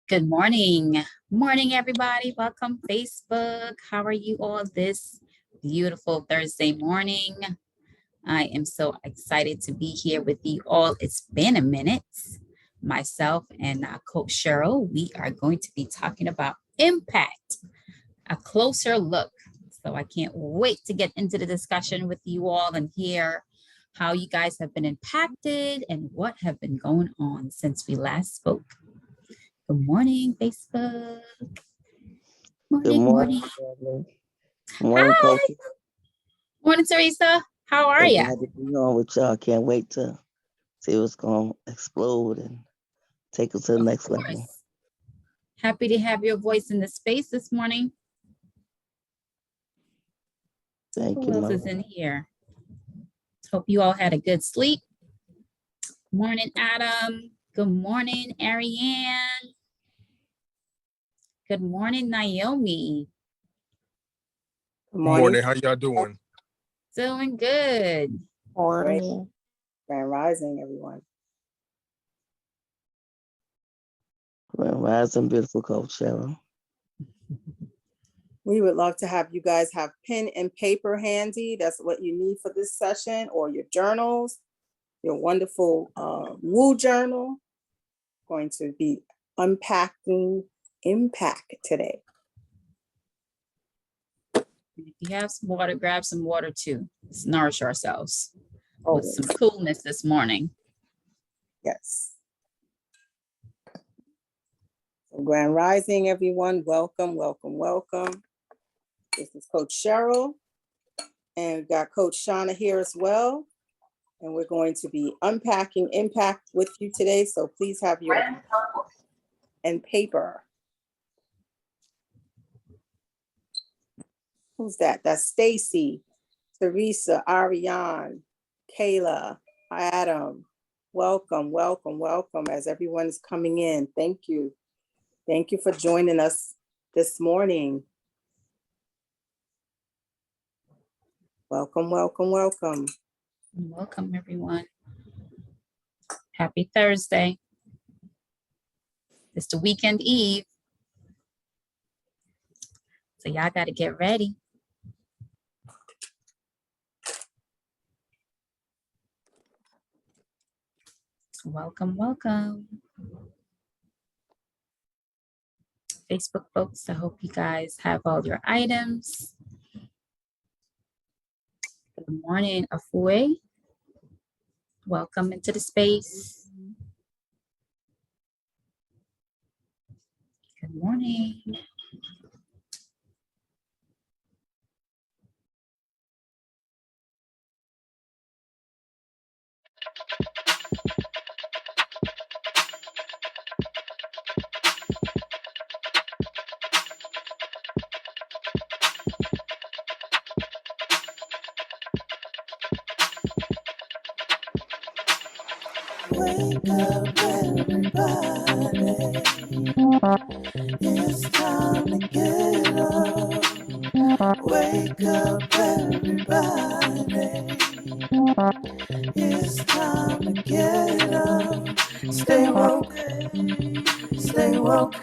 Good morning. Morning, everybody. Welcome, Facebook. How are you all this beautiful Thursday morning? I am so excited to be here with you all. It's been a minute. Myself and Coach Sheryl, we are going to be talking about impact, a closer look. So I can't wait to get into the discussion with you all and hear how you guys have been impacted and what have been going on since we last spoke. Good morning, Facebook. Good morning. Morning, Hi. Morning, Teresa. How are you? Glad to be on with y'all. Can't wait to see what's going to explode and take us to the next level. Happy to have your voice in the space this morning. Thank you. Who else is in here? Hope you all had a good sleep. Morning, Adam. Good morning, Ariane. Good morning, Naomi. Good morning. How y'all doing? Doing good. Morning. Grand rising, everyone. Grand rising, beautiful Coach Sheryl. We would love to have you guys have pen and paper handy. That's what you need for this session, or your journals, your wonderful Woo journal. Going to be unpacking impact today. If you have some water, grab some water too. Let's nourish ourselves with some coolness this morning. Yes. So Grand Rising, everyone. Welcome, welcome, welcome. This is Coach Sheryl, and we've got Coach Shauna here as well. And we're going to be unpacking impact with you today. So please have your pen and paper. Who's that? That's Stacy, Teresa, Ariane, Kayla, Adam. Welcome, welcome, welcome as everyone is coming in. Thank you. Thank you for joining us this morning. Welcome, welcome, welcome. Welcome, everyone. Happy Thursday. It's the weekend eve. So y'all got to get ready. Welcome, welcome. Facebook folks, I hope you guys have all your items. Good morning, Afue. Welcome into the space. Good morning. Wake up, everybody. It's time to get up. Wake up, everybody. It's time to get up. Stay woke. Stay woke.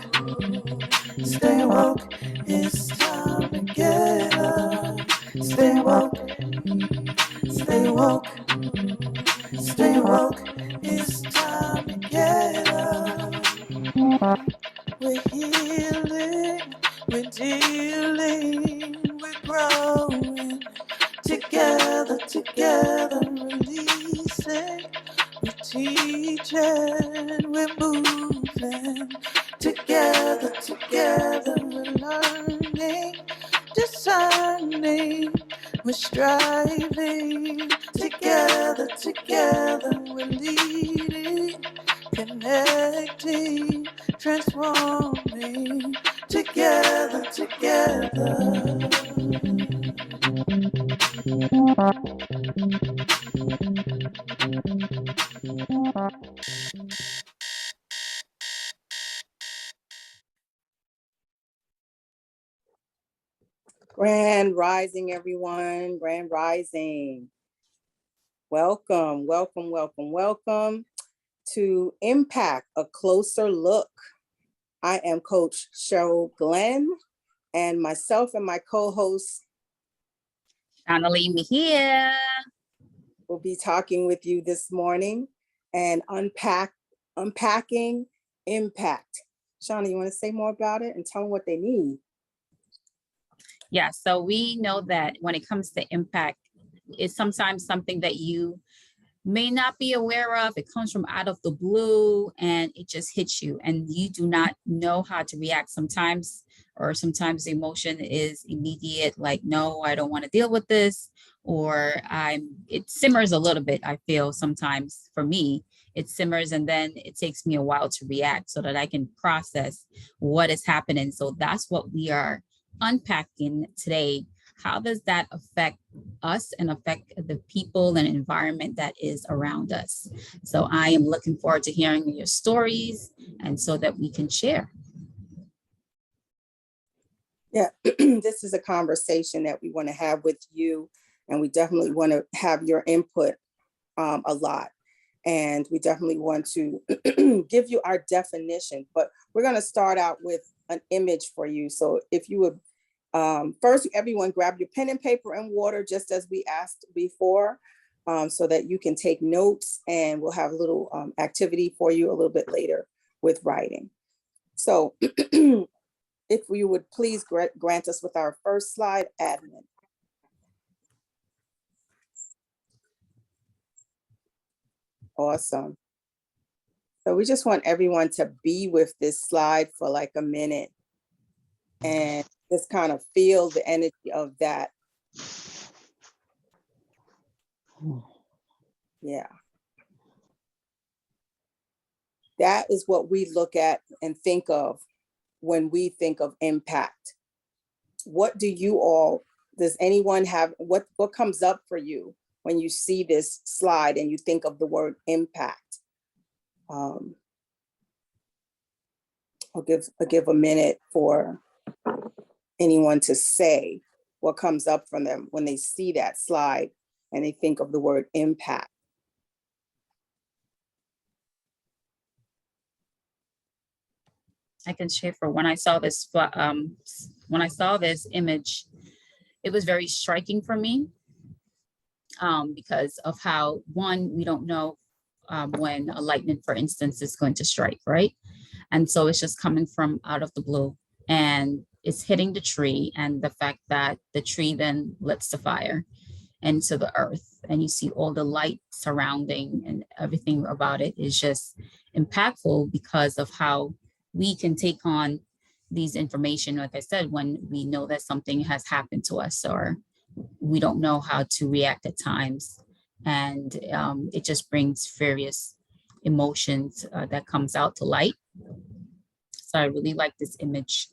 Stay woke. It's time to get up. Stay woke. Stay woke. Stay woke. It's time to get up. We're healing, we're dealing, we're growing. Together, together, releasing. We're teaching, we're moving. Together, together, we're learning, discerning. We're striving. Together, together, we're leading, connecting, transforming. Together, together. Grand Rising, everyone. Grand Rising. Welcome, welcome, welcome, welcome to Impact, a closer look. I am Coach Sheryl Glenn, and myself and my co-host Shanaleigh Mejia. will be talking with you this morning and unpacking impact. Shauna, you want to say more about it and tell them what they need? Yeah, so we know that when it comes to impact, it's sometimes something that you may not be aware of. It comes from out of the blue and it just hits you and you do not know how to react sometimes, or sometimes the emotion is immediate, like, no, I don't want to deal with this, or it simmers a little bit. I feel sometimes for me, it simmers and then it takes me a while to react so that I can process what is happening. So that's what we are unpacking today. How does that affect us and affect the people and environment that is around us? So I am looking forward to hearing your stories and so that we can share. Yeah, this is a conversation that we want to have with you, and we definitely want to have your input a lot. And we definitely want to give you our definition, but we're going to start out with an image for you. So if you would, first, everyone grab your pen and paper and water, just as we asked before, so that you can take notes, and we'll have a little activity for you a little bit later with writing. So if you would please grant us with our first slide, admin. Awesome. So we just want everyone to be with this slide for like a minute and just kind of feel the energy of that. Yeah. That is what we look at and think of when we think of impact. What do you all, does anyone have, what comes up for you when you see this slide and you think of the word impact? I'll give a minute for anyone to say what comes up from them when they see that slide and they think of the word impact. I can share for when I saw this image, it was very striking for me because of how, one, we don't know when a lightning, for instance, is going to strike, right? And so it's just coming from out of the blue and it's hitting the tree, and the fact that the tree then lets the fire into the earth, and you see all the light surrounding and everything about it is just impactful because of how we can take on these information, like I said, when we know that something has happened to us or we don't know how to react at times. And it just brings various emotions that comes out to light. So I really like this image.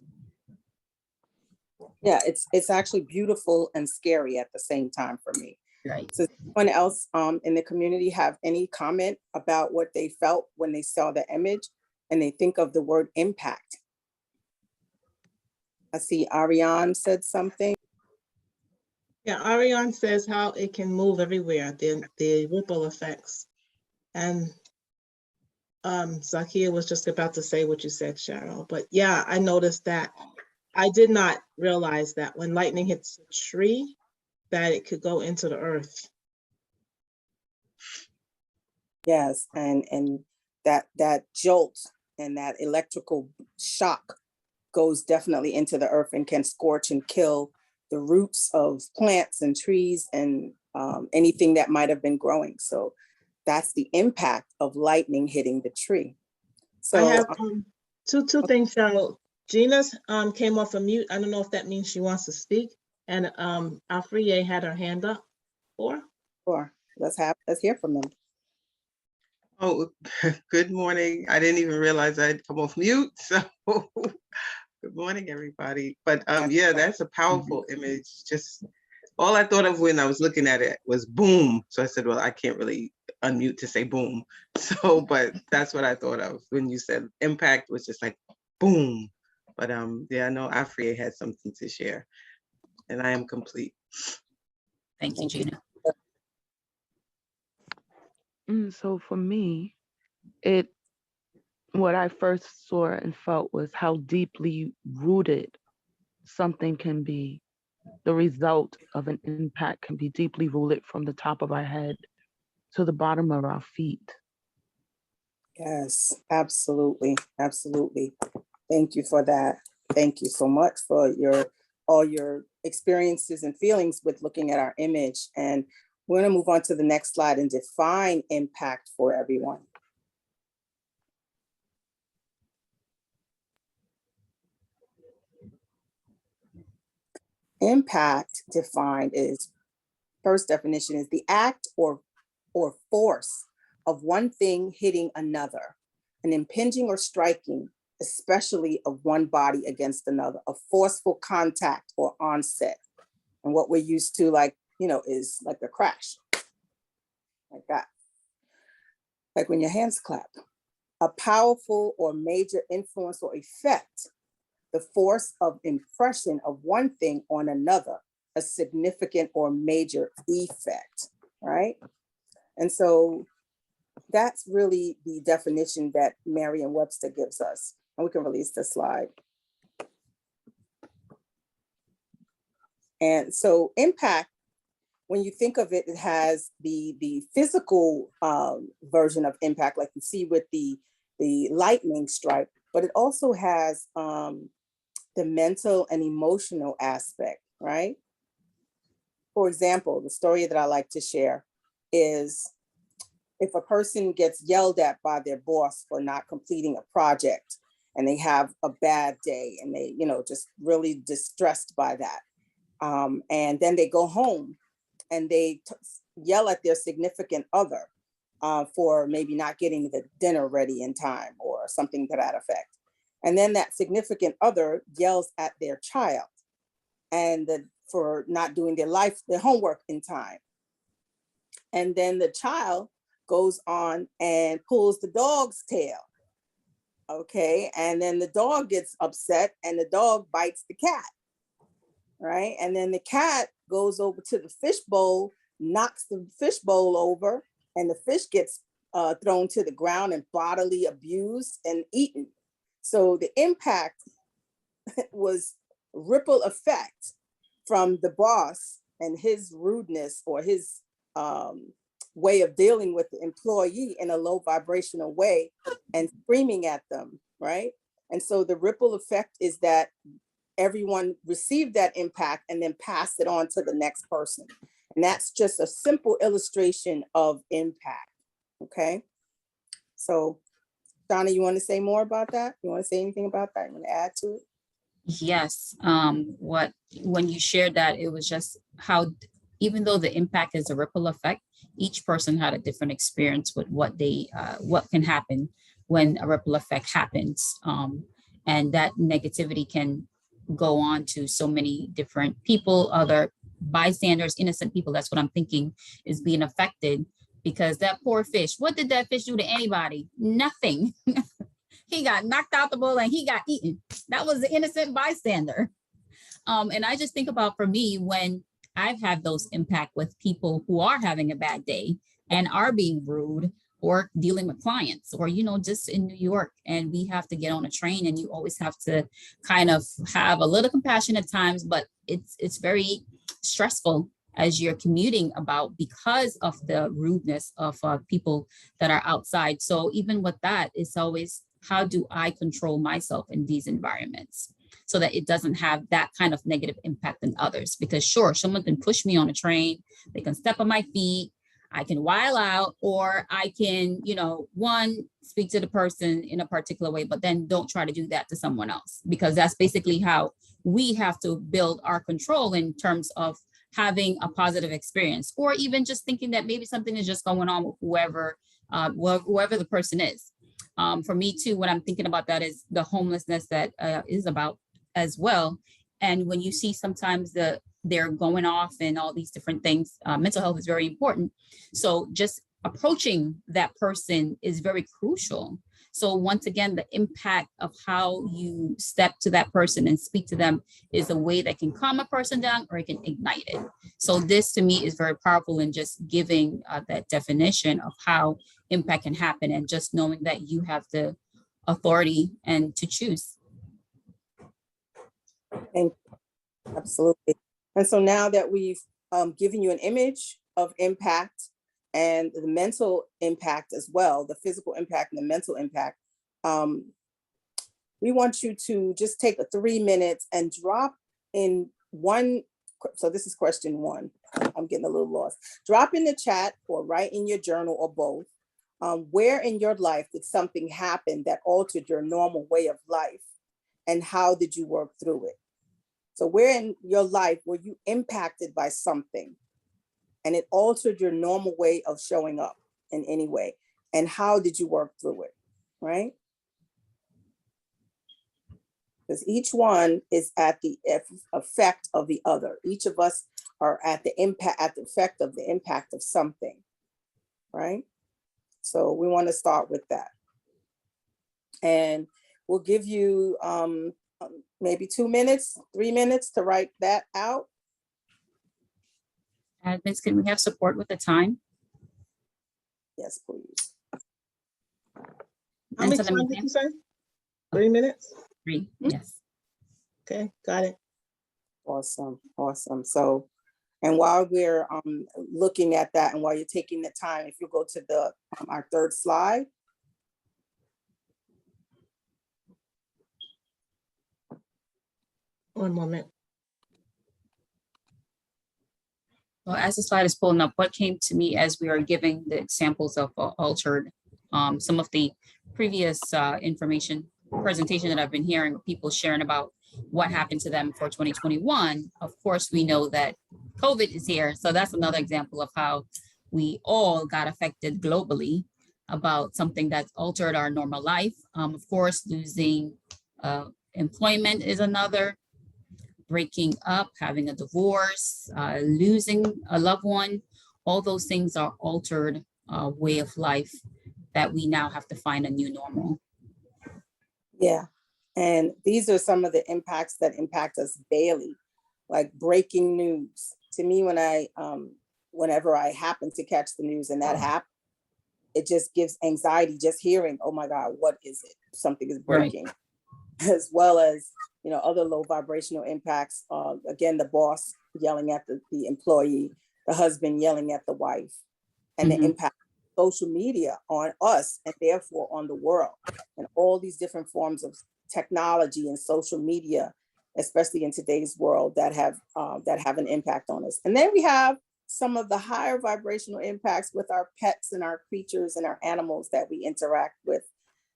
Yeah, it's actually beautiful and scary at the same time for me. Right. So does anyone else in the community have any comment about what they felt when they saw the image and they think of the word impact? I see Ariane said something. Yeah, Ariane says how it can move everywhere, the ripple effects. And Zakia was just about to say what you said, Sheryl. But yeah, I noticed that. I did not realize that when lightning hits a tree, that it could go into the earth. Yes, and that jolt and that electrical shock goes definitely into the earth and can scorch and kill the roots of plants and trees and anything that might have been growing. So that's the impact of lightning hitting the tree. So I have two things, Sheryl. Gina's came off a mute. I don't know if that means she wants to speak. And Afriye had her hand up for. Sure. Let's hear from them. Oh, good morning. I didn't even realize I'd come off mute. So good morning, everybody. But yeah, that's a powerful image. Just all I thought of when I was looking at it was boom. So I said, well, I can't really unmute to say boom. So, but that's what I thought of when you said impact, was just like boom. But yeah, I know Afriye had something to share. and I am complete. Thank you, Gina. So for me, what I first saw and felt was how deeply rooted something can be. The result of an impact can be deeply rooted from the top of our head to the bottom of our feet. Yes, absolutely. Absolutely. Thank you for that. Thank you so much for all your experiences and feelings with looking at our image. And we're going to move on to the next slide and define impact for everyone. Impact defined is, first definition is the act or force of one thing hitting another, an impinging or striking, especially of one body against another, a forceful contact or onset. And what we're used to, like, is like a crash, like that. Like when your hands clap. A powerful or major influence or effect, the force of impression of one thing on another, a significant or major effect, right? And so that's really the definition that Merriam-Webster gives us. And we can release the slide. And so impact, when you think of it, it has the physical version of impact, like you see with the lightning strike, but it also has the mental and emotional aspect, right? For example, the story that I like to share is if a person gets yelled at by their boss for not completing a project and they have a bad day and they, just really distressed by that. And then they go home and they yell at their significant other for maybe not getting the dinner ready in time or something to that effect. And then that significant other yells at their child and for not doing their homework in time. And then the child goes on and pulls the dog's tail. Okay. And then the dog gets upset and the dog bites the cat. Right. And then the cat goes over to the fish bowl, knocks the fish bowl over, and the fish gets thrown to the ground and bodily abused and eaten. So the impact was ripple effect from the boss and his rudeness or his way of dealing with the employee in a low vibrational way and screaming at them, right? And so the ripple effect is that everyone received that impact and then passed it on to the next person. And that's just a simple illustration of impact, okay? So, Donna, you want to say more about that? You want to say anything about that? You want to add to it? Yes. When you shared that, it was just how, even though the impact is a ripple effect, each person had a different experience with what can happen when a ripple effect happens. And that negativity can go on to so many different people, other bystanders, innocent people. That's what I'm thinking is being affected, because that poor fish, what did that fish do to anybody? Nothing. He got knocked out the bowl and he got eaten. That was the innocent bystander. And I just think about, for me, when I've had those impact with people who are having a bad day and are being rude or dealing with clients, or, just in New York, and we have to get on a train and you always have to kind of have a little compassion at times, but it's very stressful as you're commuting because of the rudeness of people that are outside. So even with that, it's always, how do I control myself in these environments so that it doesn't have that kind of negative impact on others? Because sure, someone can push me on a train, they can step on my feet, I can while out, or I can, speak to the person in a particular way, but then don't try to do that to someone else, because that's basically how we have to build our control in terms of having a positive experience, or even just thinking that maybe something is just going on with whoever the person is. For me too, what I'm thinking about that is the homelessness that is about as well. And when you see sometimes they're going off and all these different things, mental health is very important. So just approaching that person is very crucial. So once again, the impact of how you step to that person and speak to them is a way that can calm a person down or it can ignite it. So this to me is very powerful in just giving that definition of how impact can happen, and just knowing that you have the authority and to choose. And absolutely. And so now that we've given you an image of impact and the mental impact as well, the physical impact and the mental impact, we want you to just take 3 minutes and drop in one. So this is question 1. I'm getting a little lost. Drop in the chat or write in your journal or both. Where in your life did something happen that altered your normal way of life, and how did you work through it? So where in your life were you impacted by something and it altered your normal way of showing up in any way? And how did you work through it, right? Because each one is at the effect of the other. Each of us are at the impact, at the effect of the impact of something, right? So we want to start with that. And we'll give you maybe 2 minutes, 3 minutes to write that out. Admins, can we have support with the time? Yes, please. How many times did you say? 3 minutes? 3, yes. Okay, got it. Awesome, awesome. So, and while we're looking at that, and while you're taking the time, if you go to the our 3rd slide. One moment. Well, as the slide is pulling up, what came to me as we are giving the examples of altered, some of the previous presentation that I've been hearing, people sharing about what happened to them for 2021. Of course, we know that COVID is here. So that's another example of how we all got affected globally about something that's altered our normal life. Of course, losing employment is another. Breaking up, having a divorce, losing a loved one, all those things are altered way of life that we now have to find a new normal. Yeah, and these are some of the impacts that impact us daily, like breaking news. To me, when whenever I happen to catch the news and that happens, it just gives anxiety just hearing, oh my God, what is it? Something is breaking. Right. As well as, you know, other low vibrational impacts. Again, the boss yelling at the employee, the husband yelling at the wife, and the impact of social media on us and therefore on the world, and all these different forms of technology and social media, especially in today's world, that have an impact on us. And then we have some of the higher vibrational impacts with our pets and our creatures and our animals that we interact with.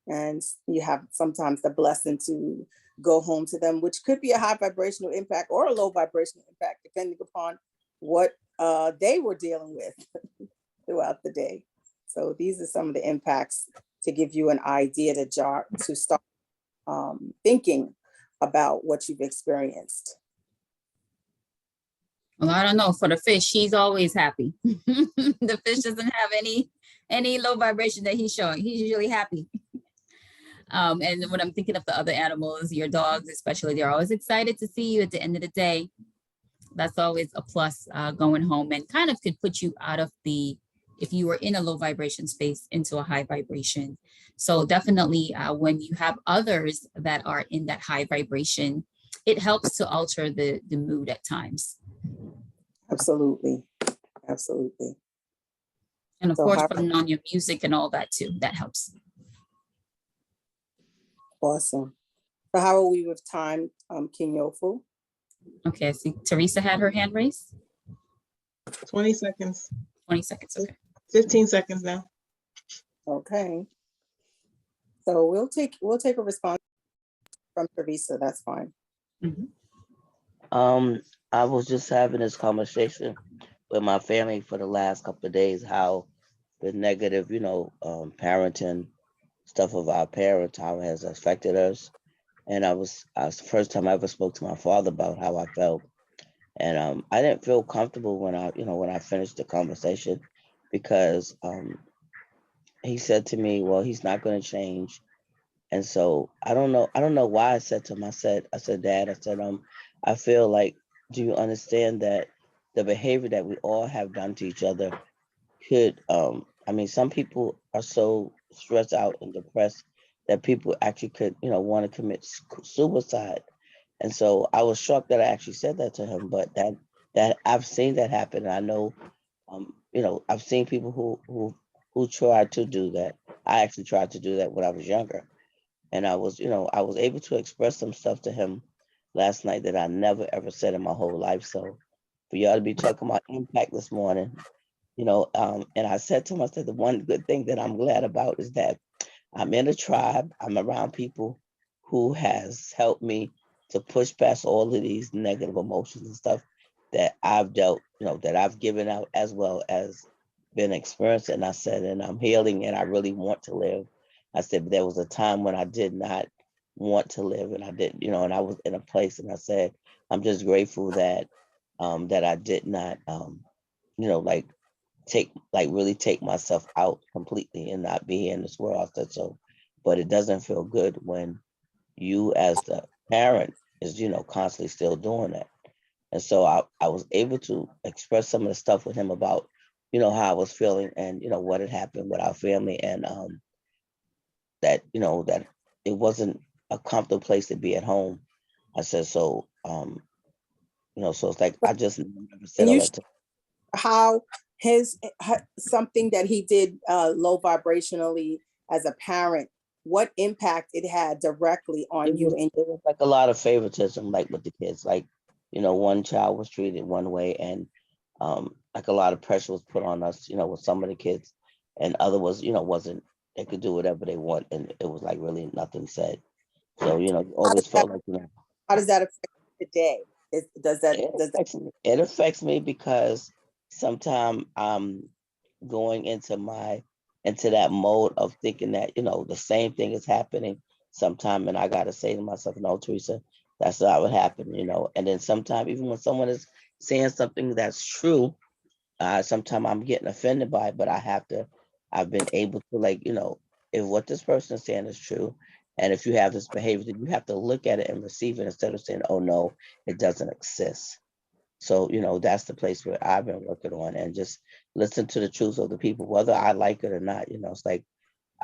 And you have sometimes the blessing to go home to them, which could be a high vibrational impact or a low vibrational impact, depending upon what they were dealing with throughout the day. So these are some of the impacts to give you an idea to start thinking about what you've experienced. Well, I don't know. For the fish, he's always happy. The fish doesn't have any low vibration that he's showing. He's usually happy. And when I'm thinking of the other animals, your dogs especially, they're always excited to see you at the end of the day. That's always a plus going home, and kind of could put you out of if you were in a low vibration space, into a high vibration. So definitely when you have others that are in that high vibration, it helps to alter the mood at times. Absolutely. Absolutely. And of course, putting on your music and all that too, that helps. Awesome. So how are we with time, Kinyofu? Okay, I see Teresa had her hand raised. 20 seconds. 20 seconds, okay. 15 seconds now. Okay. So we'll take a response from Teresa, that's fine. I was just having this conversation with my family for the last couple of days, how the negative, parenting stuff of our parents, how it has affected us. And I was the first time I ever spoke to my father about how I felt. And I didn't feel comfortable when I finished the conversation, because he said to me, well, he's not going to change. And so I don't know why I said to him, I said, Dad, I said, I feel like, do you understand that the behavior that we all have done to each other could, I mean, some people are so stressed out and depressed that people actually could, want to commit suicide. And so I was shocked that I actually said that to him, but that I've seen that happen. And I know, I've seen people who tried to do that. I actually tried to do that when I was younger. And I was able to express some stuff to him last night that I never ever said in my whole life. So for y'all to be talking about impact this morning, and I said to him, I said, the one good thing that I'm glad about is that I'm in a tribe. I'm around people who has helped me to push past all of these negative emotions and stuff that I've dealt, that I've given out as well as been experienced. And I said, and I'm healing and I really want to live. I said, there was a time when I did not want to live and I didn't, and I was in a place and I said, I'm just grateful that that I did not like really take myself out completely and not be in this world. I said so, but it doesn't feel good when you as the parent is, constantly still doing that. And so I was able to express some of the stuff with him about, how I was feeling and, what had happened with our family and that, that it wasn't a comfortable place to be at home. I said, so, so it's like, I just never said And all you that to how something that he did low vibrationally as a parent, what impact it had directly on you? it was like a lot of favoritism, like with the kids, like, one child was treated one way and like a lot of pressure was put on us, with some of the kids and other was, wasn't, they could do whatever they want. And it was like really nothing said. So, you always felt like, how does that affect you today? it affects me because sometimes I'm going into that mode of thinking that, the same thing is happening sometime. And I got to say to myself, no, Teresa, that's not what happened, and then sometimes even when someone is saying something that's true, sometimes I'm getting offended by it, but I've been able to if what this person is saying is true, and if you have this behavior, then you have to look at it and receive it instead of saying, oh no, it doesn't exist. So, that's the place where I've been working on and just listen to the truth of the people, whether I like it or not. It's like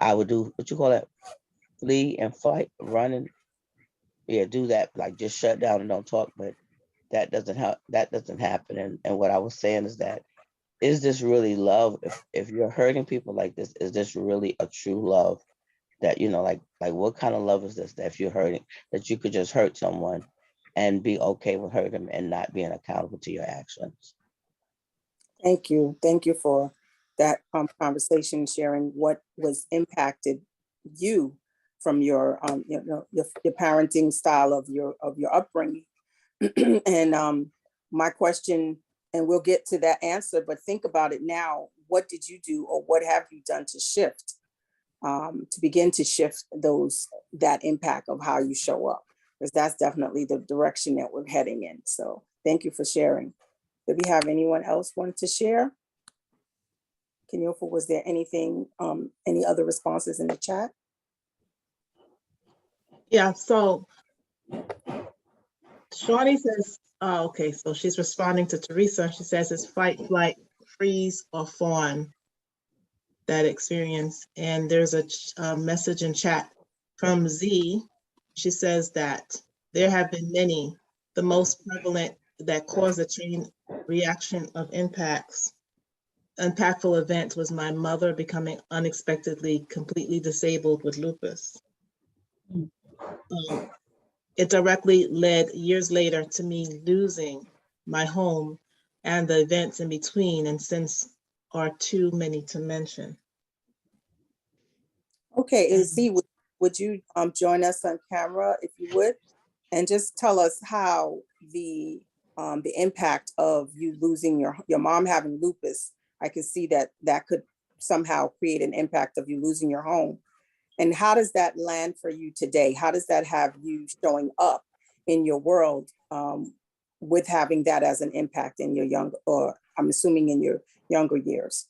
I would do what you call that, flee and fight, running. Yeah, do that, like just shut down and don't talk. But that doesn't happen. And what I was saying is this really love? If you're hurting people like this, is this really a true love? That like what kind of love is this that if you're hurting, that you could just hurt someone and be okay with hurting them and not being accountable to your actions? Thank you for that conversation, sharing what was impacted you from your your parenting style of your upbringing. And my question, and we'll get to that answer, but think about it now. What did you do, or what have you done to shift, to begin to shift that impact of how you show up? Because that's definitely the direction that we're heading in. So thank you for sharing. Do we have anyone else want to share? Kenyofa, was there anything, any other responses in the chat? Yeah, so Shawnee says, oh, okay, so she's responding to Teresa. She says it's fight, flight, freeze, or fawn, that experience. And there's a message in chat from Z. She says that there have been many, the most prevalent that cause a chain reaction of impactful events was my mother becoming unexpectedly completely disabled with lupus. It directly led years later to me losing my home and the events in between, and since are too many to mention. Okay, Z, would you join us on camera if you would, and just tell us how the impact of you losing your mom having lupus. I can see that could somehow create an impact of you losing your home. And how does that land for you today? How does that have you showing up in your world with having that as an impact in your younger, or I'm assuming in your younger years?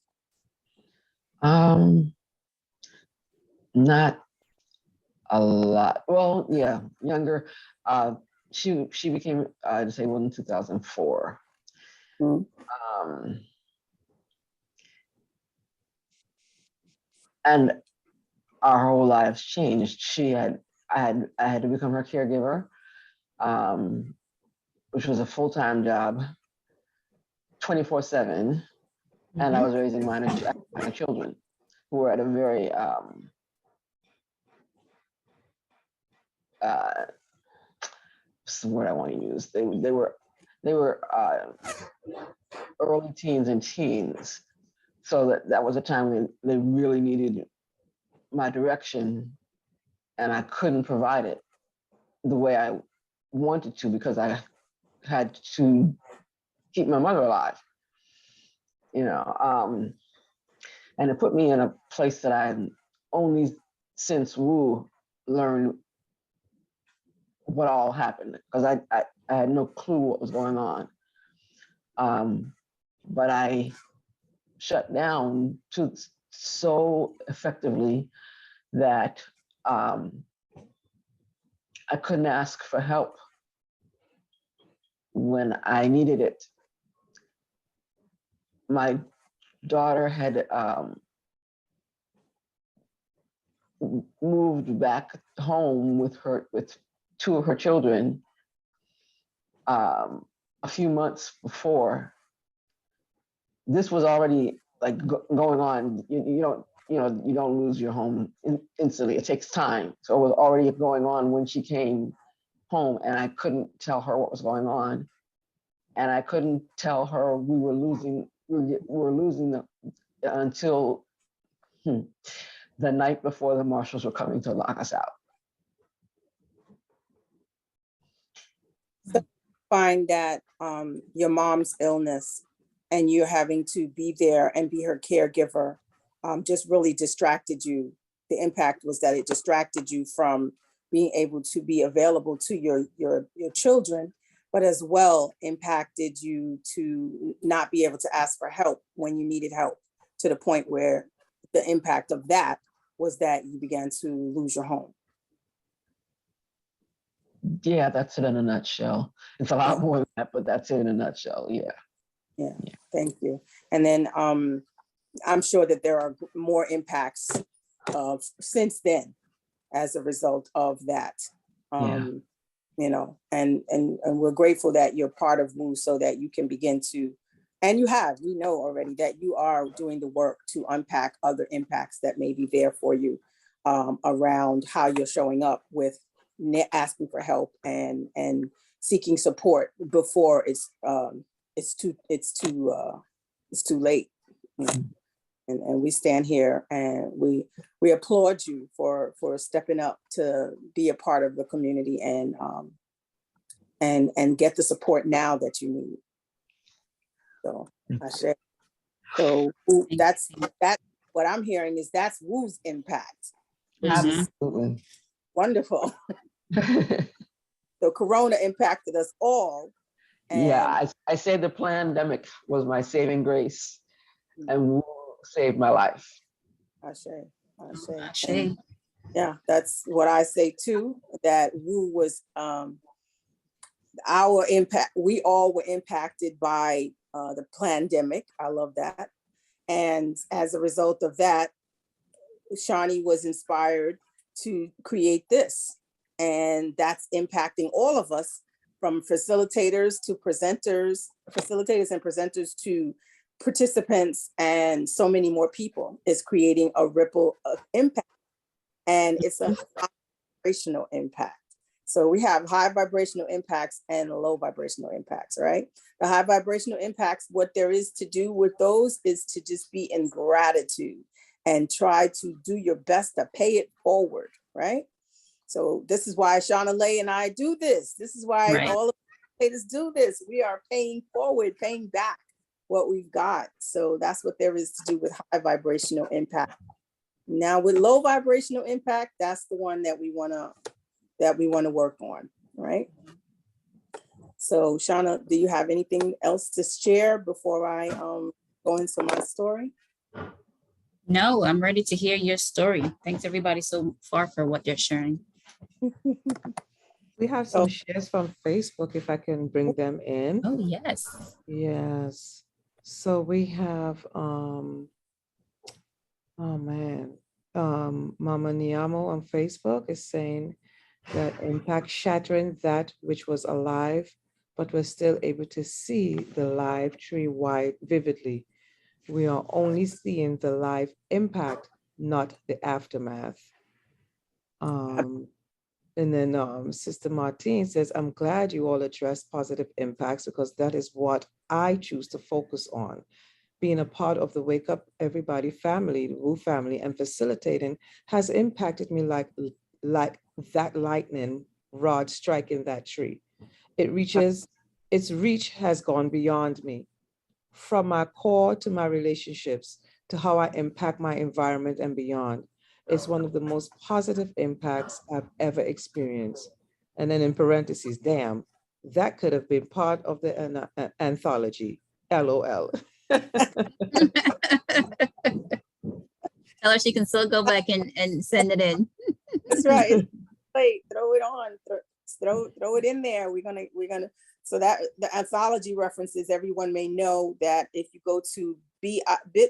Not A lot. Well, yeah, younger. She became disabled in 2004. Mhm. And our whole lives changed. I had to become her caregiver, which was a full-time job, 24/7, and I was raising minor children who were at a very what's the word I want to use? They were early teens and teens, so that was a time when they really needed my direction, and I couldn't provide it the way I wanted to because I had to keep my mother alive, you know. And it put me in a place that I only since Wu learned what all happened, because I had no clue what was going on. But I shut down so effectively that I couldn't ask for help when I needed it. My daughter had moved back home with two of her children a few months before. This was already like going on. You don't lose your home instantly. It takes time. So it was already going on when she came home, and I couldn't tell her what was going on, and I couldn't tell her we were losing them until the night before the marshals were coming to lock us out. So find that your mom's illness and you're having to be there and be her caregiver just really distracted you. The impact was that it distracted you from being able to be available to your children, but as well impacted you to not be able to ask for help when you needed help, to the point where the impact of that was that you began to lose your home. Yeah, that's it in a nutshell. It's a lot more than that, but that's it in a nutshell. Yeah. Thank you. And then I'm sure that there are more impacts since then as a result of that. You know, and we're grateful that you're part of WU so that you can begin to, and we know already that you are doing the work to unpack other impacts that may be there for you around how you're showing up with asking for help and seeking support before it's too late. And we stand here and we applaud you for stepping up to be a part of the community and get the support now that you need. So I share. So that's what I'm hearing is that's WU's impact. Absolutely. Wonderful. So Corona impacted us all. Yeah, I say the pandemic was my saving grace, and WU saved my life. I say. Yeah, that's what I say too, that WU was our impact. We all were impacted by the pandemic. I love that. And as a result of that, Shani was inspired to create this. And that's impacting all of us, from facilitators and presenters to participants, and so many more people. Is creating a ripple of impact. And it's a high vibrational impact. So we have high vibrational impacts and low vibrational impacts, right? The high vibrational impacts, what there is to do with those is to just be in gratitude and try to do your best to pay it forward, right? So this is why Shanaleigh and I do this. This is why all of us do this. We are paying forward, paying back what we've got. So that's what there is to do with high vibrational impact. Now with low vibrational impact, that's the one that we want to work on, right? So Shauna, do you have anything else to share before I go into my story? No, I'm ready to hear your story. Thanks everybody so far for what they're sharing. We have some shares from Facebook, if I can bring them in. Oh, yes. Yes. So we have, oh man, Mama Niamo on Facebook is saying that impact shattering that which was alive, but was still able to see the live tree wide vividly. We are only seeing the live impact, not the aftermath. And then Sister Martine says, I'm glad you all address positive impacts because that is what I choose to focus on. Being a part of the Wake Up Everybody family, the Woo family, and facilitating has impacted me like that lightning rod striking that tree. Its reach has gone beyond me. From my core to my relationships to how I impact my environment and beyond. It's one of the most positive impacts I've ever experienced. And then in parentheses, damn, that could have been part of the anthology, LOL. Tell her she can still go back and send it in. That's right. Wait, throw it on. Throw it in there. We're gonna. So that the anthology references, everyone may know that if you go to bit.ly/woo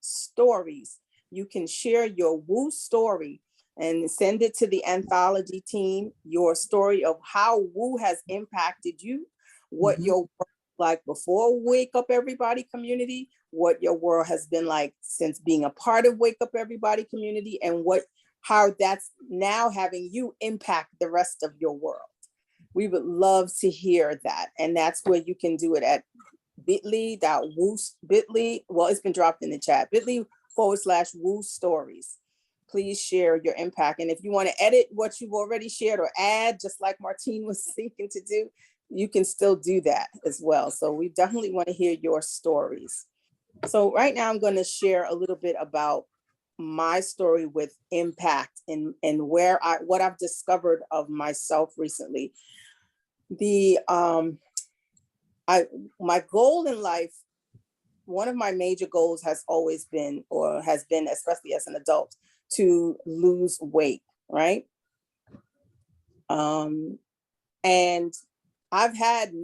stories, you can share your woo story and send it to the anthology team. Your story of how woo has impacted you, what your work like before Wake Up Everybody community, what your world has been like since being a part of Wake Up Everybody community, and how that's now having you impact the rest of your world. We would love to hear that. And that's where you can do it at bit.ly. Well, it's been dropped in the chat, bit.ly/woo stories. Please share your impact. And if you want to edit what you've already shared or add, just like Martine was thinking to do, you can still do that as well. So we definitely want to hear your stories. So right now I'm going to share a little bit about my story with impact and what I've discovered of myself recently. My goal in life, one of my major goals has always been, or has been, especially as an adult, to lose weight, right? And I've had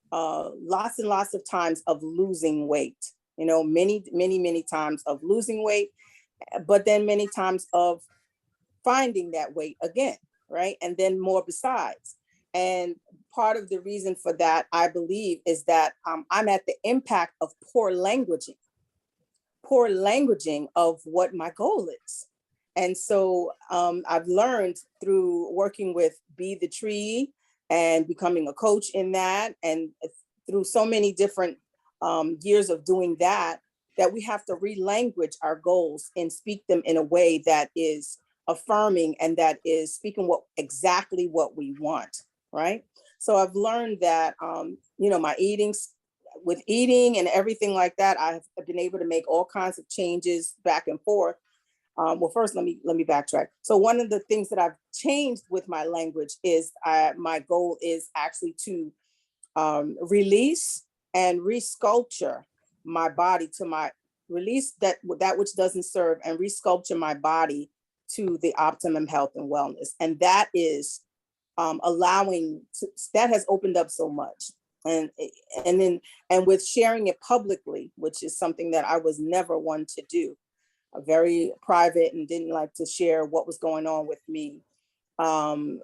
lots and lots of times of losing weight, many times of losing weight, but then many times of finding that weight again, right? And then more besides. And part of the reason for that, I believe, is that I'm at the impact of poor languaging of what my goal is. And so I've learned through working with Be the Tree and becoming a coach in that, and through so many different years of doing that we have to relanguage our goals and speak them in a way that is affirming and that is speaking exactly what we want, right? So I've learned that, my eating and everything like that, I've been able to make all kinds of changes back and forth. Well, first, let me backtrack. So one of the things that I've changed with my language is my goal is actually to release and resculpture my body release that which doesn't serve, and resculpture my body to the optimum health and wellness. And that is that has opened up so much. And with sharing it publicly, which is something that I was never one to do, very private, and didn't like to share what was going on with me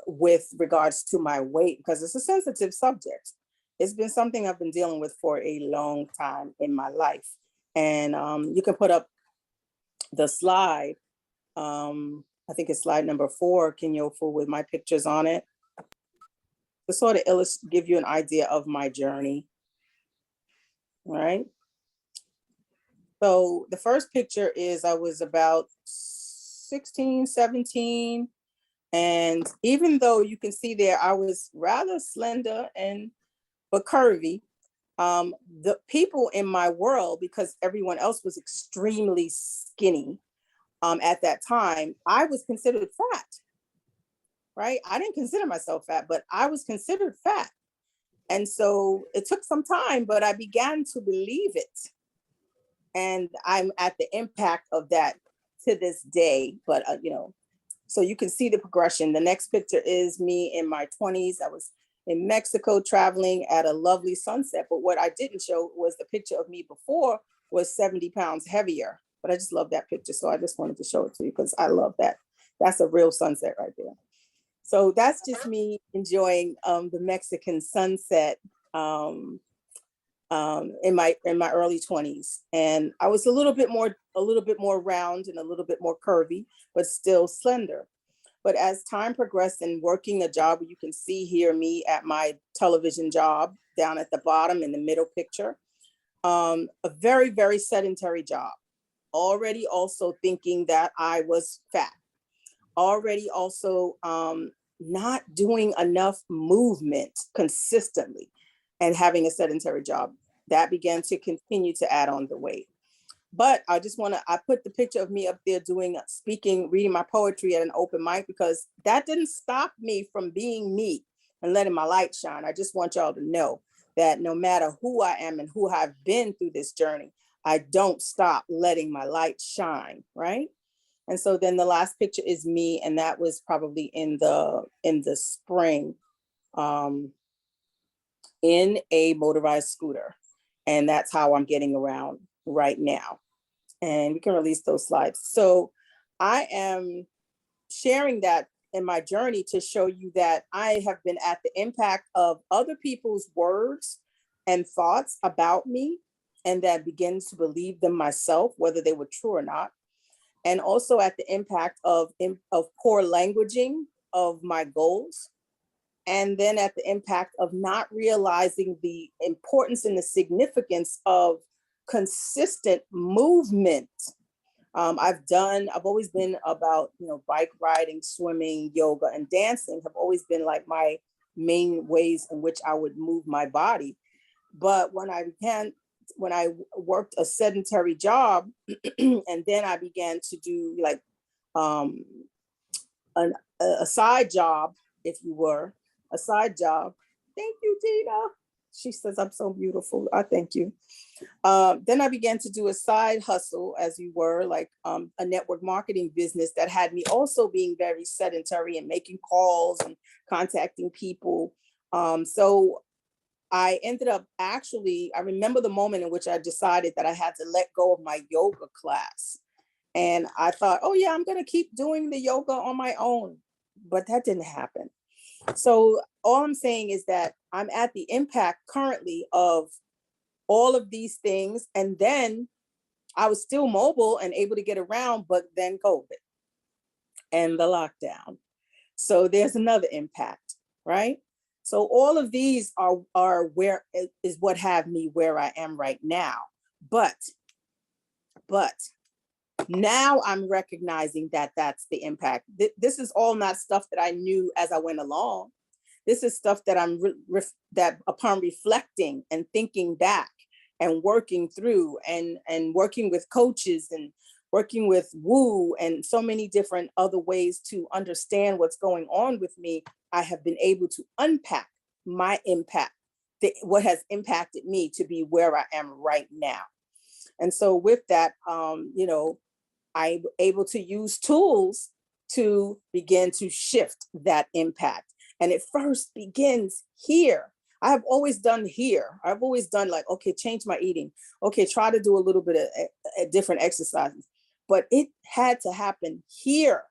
with regards to my weight, because it's a sensitive subject. It's been something I've been dealing with for a long time in my life. And you can put up the slide. I think it's slide number 4, Kinyofu, with my pictures on it, to sort of give you an idea of my journey. All right. So the first picture is I was about 16, 17. And even though you can see there, I was rather slender but curvy. The people in my world, because everyone else was extremely skinny at that time, I was considered fat, right? I didn't consider myself fat, but I was considered fat. And so it took some time, but I began to believe it. And I'm at the impact of that to this day. But, so you can see the progression. The next picture is me in my 20s. I was in Mexico traveling at a lovely sunset. But what I didn't show was the picture of me before was 70 pounds heavier. But I just love that picture. So I just wanted to show it to you because I love that. That's a real sunset right there. So that's just me enjoying the Mexican sunset in my early 20s. And I was a little bit more round and a little bit more curvy, but still slender. But as time progressed and working a job, you can see here me at my television job down at the bottom in the middle picture, a very, very sedentary job. Already also thinking that I was fat. Already also not doing enough movement consistently and having a sedentary job. That began to continue to add on the weight. But I put the picture of me up there speaking, reading my poetry at an open mic, because that didn't stop me from being me and letting my light shine. I just want y'all to know that no matter who I am and who I've been through this journey, I don't stop letting my light shine, right? And so then the last picture is me, and that was probably in the spring, in a motorized scooter. And that's how I'm getting around right now. And we can release those slides. So I am sharing that in my journey to show you that I have been at the impact of other people's words and thoughts about me, and that begins to believe them myself, whether they were true or not. And also at the impact of poor languaging of my goals. And then at the impact of not realizing the importance and the significance of consistent movement. I've always been about, bike riding, swimming, yoga, and dancing have always been like my main ways in which I would move my body. But when I worked a sedentary job, and then I began to do like a side job, if you were, a side job. Thank you, Tina. She says I'm so beautiful. I thank you. Then I began to do a side hustle, as you were, like a network marketing business that had me also being very sedentary and making calls and contacting people. So I ended up I remember the moment in which I decided that I had to let go of my yoga class. And I thought, oh yeah, I'm going to keep doing the yoga on my own. But that didn't happen. So all I'm saying is that I'm at the impact currently of all of these things. And then I was still mobile and able to get around, but then COVID and the lockdown. So there's another impact, right? So all of these are where is what have me where I am right now. But now I'm recognizing that that's the impact. This is all not stuff that I knew as I went along. This is stuff that that upon reflecting and thinking back and working through and working with coaches and working with Woo and so many different other ways to understand what's going on with me, I have been able to unpack my impact, what has impacted me to be where I am right now. And so with that, I'm able to use tools to begin to shift that impact. And it first begins here. I've always done here. I've always done like, okay, change my eating. Okay, try to do a little bit of different exercises. But it had to happen here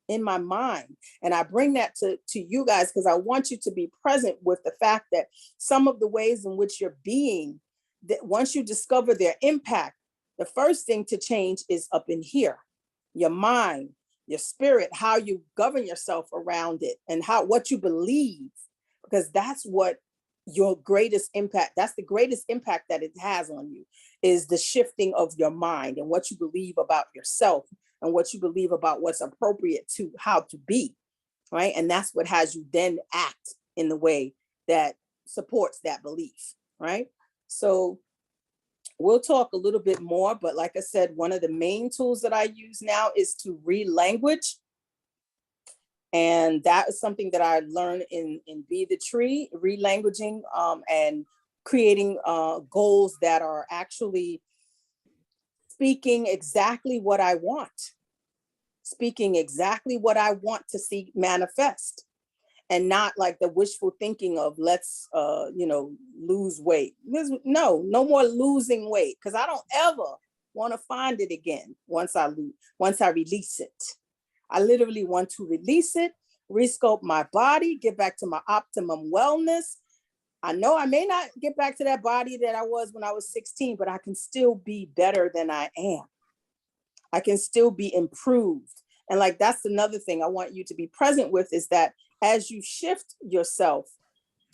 in my mind. And I bring that to you guys because I want you to be present with the fact that some of the ways in which you're being, that once you discover their impact, the first thing to change is up in here, your mind, your spirit, how you govern yourself around it, and what you believe, because that's what your greatest impact, that's the greatest impact that it has on you, is the shifting of your mind and what you believe about yourself and what you believe about what's appropriate to how to be, right? And that's what has you then act in the way that supports that belief, right? So we'll talk a little bit more, but like I said, one of the main tools that I use now is to relanguage And that is something that I learned in Be the Tree, relanguaging and creating goals that are actually speaking exactly what I want, speaking exactly what I want to see manifest, and not like the wishful thinking of let's, lose weight. No more losing weight, because I don't ever want to find it again once I release it. I literally want to release it, resculpt my body, get back to my optimum wellness. I know I may not get back to that body that I was when I was 16, but I can still be better than I am. I can still be improved. And like, that's another thing I want you to be present with, is that as you shift yourself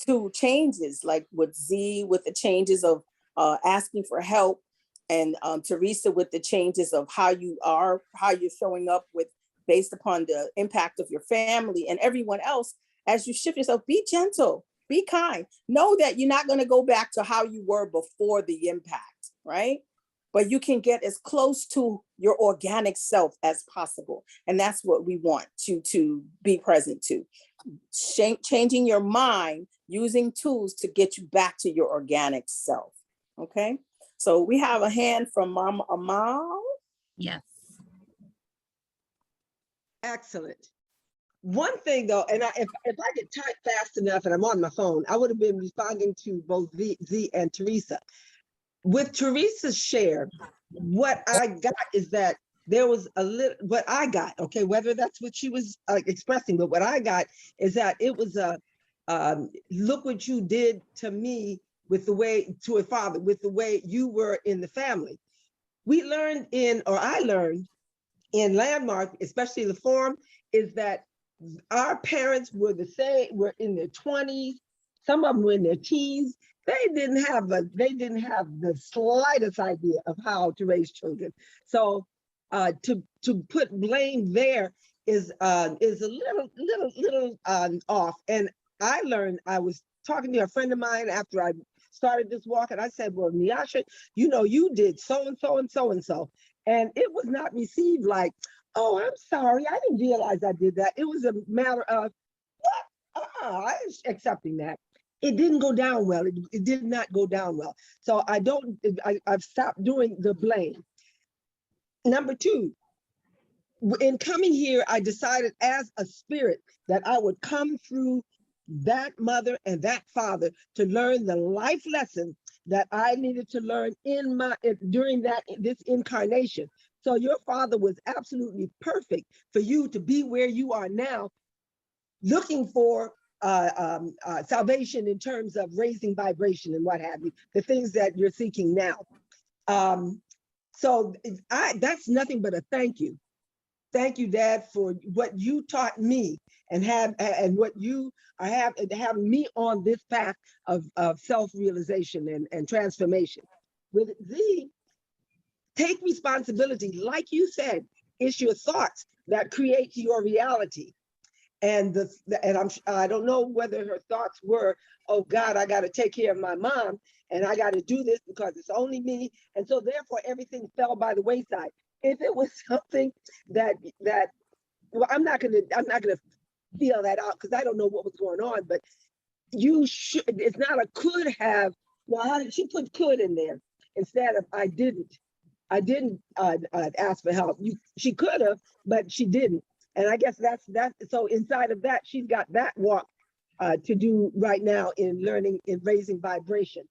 to changes, like with Z, with the changes of asking for help, and Teresa with the changes of how you're showing up with, based upon the impact of your family and everyone else, as you shift yourself, be gentle, be kind. Know that you're not going to go back to how you were before the impact, right? But you can get as close to your organic self as possible. And that's what we want you to be present to. Changing your mind, using tools to get you back to your organic self. Okay. So we have a hand from Mama Amal. Yes. Excellent. One thing though, and if I could type fast enough and I'm on my phone, I would have been responding to both Z and Teresa. With Teresa's share, what I got is that there was a little, what I got, okay, whether that's what she was expressing, but what I got is that it was a, look what you did to me with the way, to a father, with the way you were in the family. We learned I learned in Landmark, especially the forum, is that our parents were the same, were in their 20s, some of them were in their teens. They didn't have the slightest idea of how to raise children. So to put blame there is a little off. And I learned, I was talking to a friend of mine after I started this walk, and I said, well, Nyasha, you did so-and-so and so-and-so. And it was not received like, oh, I'm sorry, I didn't realize I did that. It was a matter of, what? I was accepting that. It didn't go down well. It did not go down well. So I've stopped doing the blame. Number two, in coming here, I decided as a spirit that I would come through that mother and that father to learn the life lesson that I needed to learn during this incarnation. So your father was absolutely perfect for you to be where you are now, looking for salvation in terms of raising vibration and what have you, the things that you're seeking now. So that's nothing but a thank you. Thank you, Dad, for what you taught me and what you have me on this path of self-realization and transformation. With Z, take responsibility. Like you said, it's your thoughts that create your reality. And I don't know whether her thoughts were, oh God, I got to take care of my mom and I got to do this because it's only me. And so therefore everything fell by the wayside. If it was something that well, I'm not gonna feel that out because I don't know what was going on, but you should, it's not a could have. Well, how did she put could in there instead of I didn't ask for help. She could have, but she didn't. And I guess that's so inside of that, she's got that walk to do right now in learning, in raising vibration.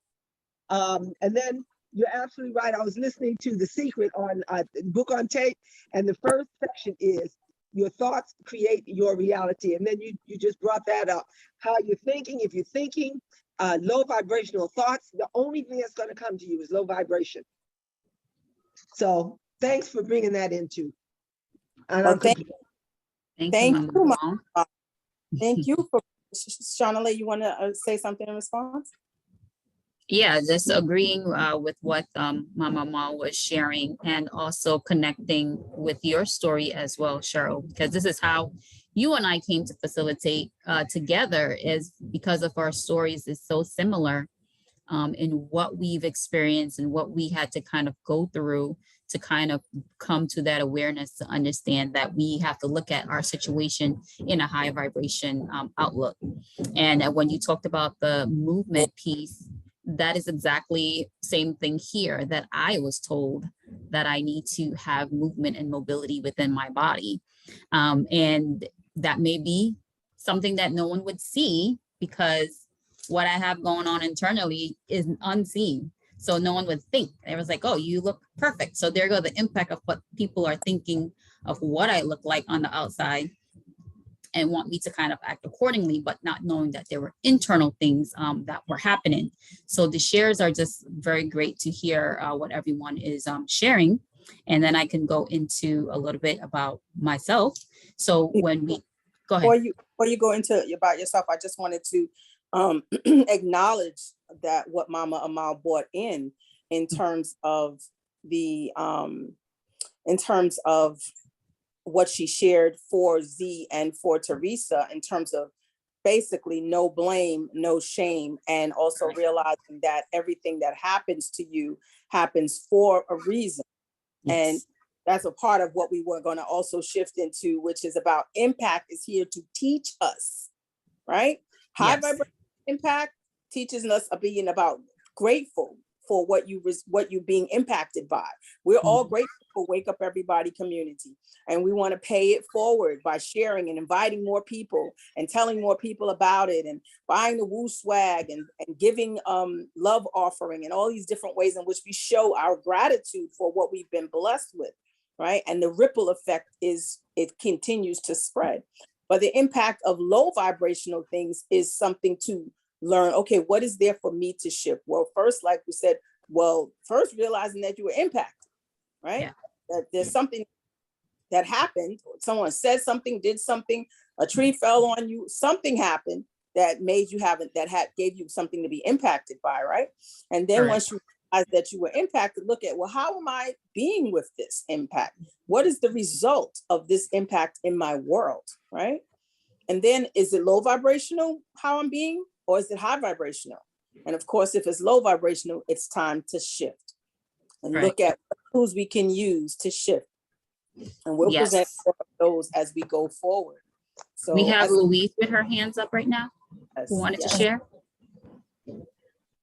And then you're absolutely right. I was listening to The Secret on book on tape, and the first section is your thoughts create your reality. And then you just brought that up. How you're thinking, if you're thinking low vibrational thoughts, the only thing that's going to come to you is low vibration. So thanks for bringing that into. Well, thank you, Mama. Thank you for Shanaleigh. You want to say something in response? Yeah, just agreeing with what Mama Ma was sharing, and also connecting with your story as well, Sheryl, because this is how you and I came to facilitate together, is because of our stories is so similar in what we've experienced and what we had to kind of go through to kind of come to that awareness to understand that we have to look at our situation in a high vibration outlook. And when you talked about the movement piece, that is exactly same thing here, that I was told that I need to have movement and mobility within my body. And that may be something that no one would see because what I have going on internally is unseen. So no one would think. It was like, oh, you look perfect. So there go the impact of what people are thinking of what I look like on the outside and want me to kind of act accordingly, but not knowing that there were internal things that were happening. So the shares are just very great to hear what everyone is sharing. And then I can go into a little bit about myself. So when we, go ahead. Before you go into about yourself, I just wanted to acknowledge that what Mama Amal brought in terms of the, in terms of what she shared for Z and for Teresa, in terms of basically no blame, no shame, and also realizing that everything that happens to you happens for a reason. Yes. And that's a part of what we were going to also shift into, which is about impact is here to teach us, right? High vibration impact teaches us being about grateful for what you being impacted by. We're all grateful for Wake Up Everybody community. And we want to pay it forward by sharing and inviting more people and telling more people about it and buying the woo swag and giving love offering and all these different ways in which we show our gratitude for what we've been blessed with, right? And the ripple effect is it continues to spread. But the impact of low vibrational things is something to learn. Okay, what is there for me to shift? Well, first, like we said, first realizing that you were impacted, right? Yeah. That there's something that happened. Someone said something, did something, a tree fell on you, something happened that made you gave you something to be impacted by, right? And then once you realize that you were impacted, look at, well, how am I being with this impact? What is the result of this impact in my world, right? And then is it low vibrational, how I'm being, or is it high vibrational? And of course, if it's low vibrational, it's time to shift and look at what tools we can use to shift. And we'll present those as we go forward. So we have Louise with her hands up right now. Who wanted to share?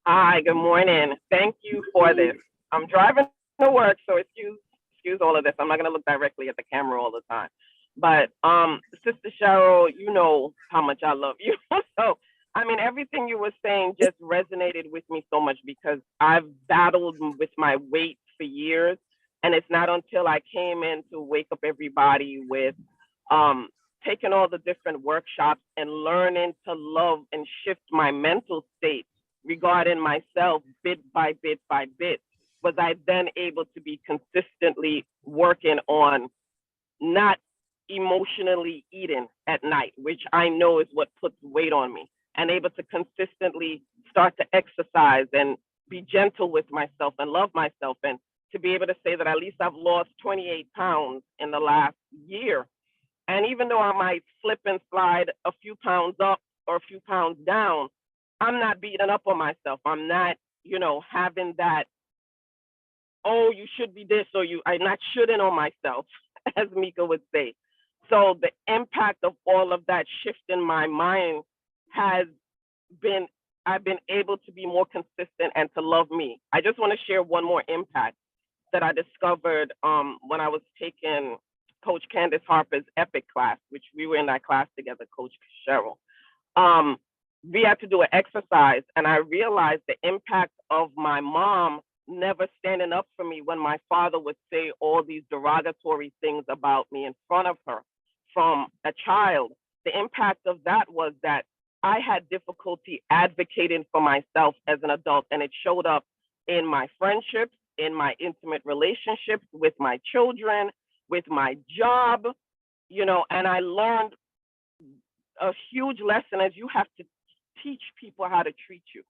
Hi, good morning. Thank you for this. I'm driving to work, so excuse all of this. I'm not going to look directly at the camera all the time. But Sister Sheryl, you know how much I love you. So, I mean, everything you were saying just resonated with me so much because I've battled with my weight for years. And it's not until I came in to Wake Up Everybody with taking all the different workshops and learning to love and shift my mental state regarding myself bit by bit by bit, was I then able to be consistently working on not emotionally eating at night, which I know is what puts weight on me, and able to consistently start to exercise and be gentle with myself and love myself, and to be able to say that at least I've lost 28 pounds in the last year. And even though I might slip and slide a few pounds up or a few pounds down, I'm not beating up on myself. I'm not, having that, oh, you should be this, or I'm not shoulding on myself, as Mika would say. So the impact of all of that shift in my mind has been, I've been able to be more consistent and to love me. I just want to share one more impact that I discovered when I was taking Coach Candace Harper's EPIC class, which we were in that class together, Coach Sheryl. We had to do an exercise, and I realized the impact of my mom never standing up for me when my father would say all these derogatory things about me in front of her from a child. The impact of that was that I had difficulty advocating for myself as an adult, and it showed up in my friendships, in my intimate relationships with my children, with my job, and I learned a huge lesson as you have to teach people how to treat you.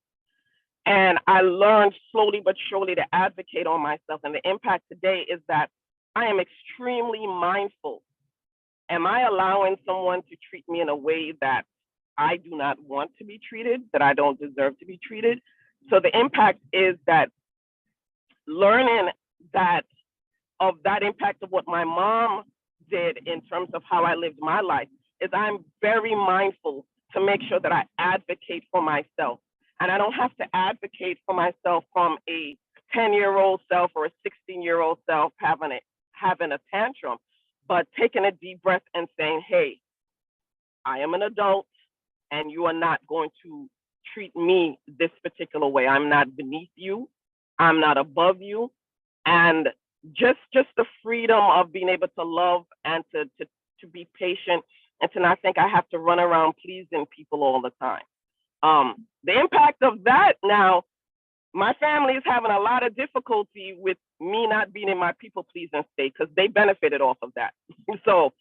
And I learned slowly but surely to advocate on myself. And the impact today is that I am extremely mindful. Am I allowing someone to treat me in a way that I do not want to be treated, that I don't deserve to be treated? So the impact is that learning that of that impact of what my mom did in terms of how I lived my life is I'm very mindful to make sure that I advocate for myself. And I don't have to advocate for myself from a 10-year-old self or a 16-year-old self having a tantrum, but taking a deep breath and saying, hey, I am an adult and you are not going to treat me this particular way. I'm not beneath you. I'm not above you. And just the freedom of being able to love and to be patient and to not think I have to run around pleasing people all the time. The impact of that now, my family is having a lot of difficulty with me not being in my people pleasing state because they benefited off of that. So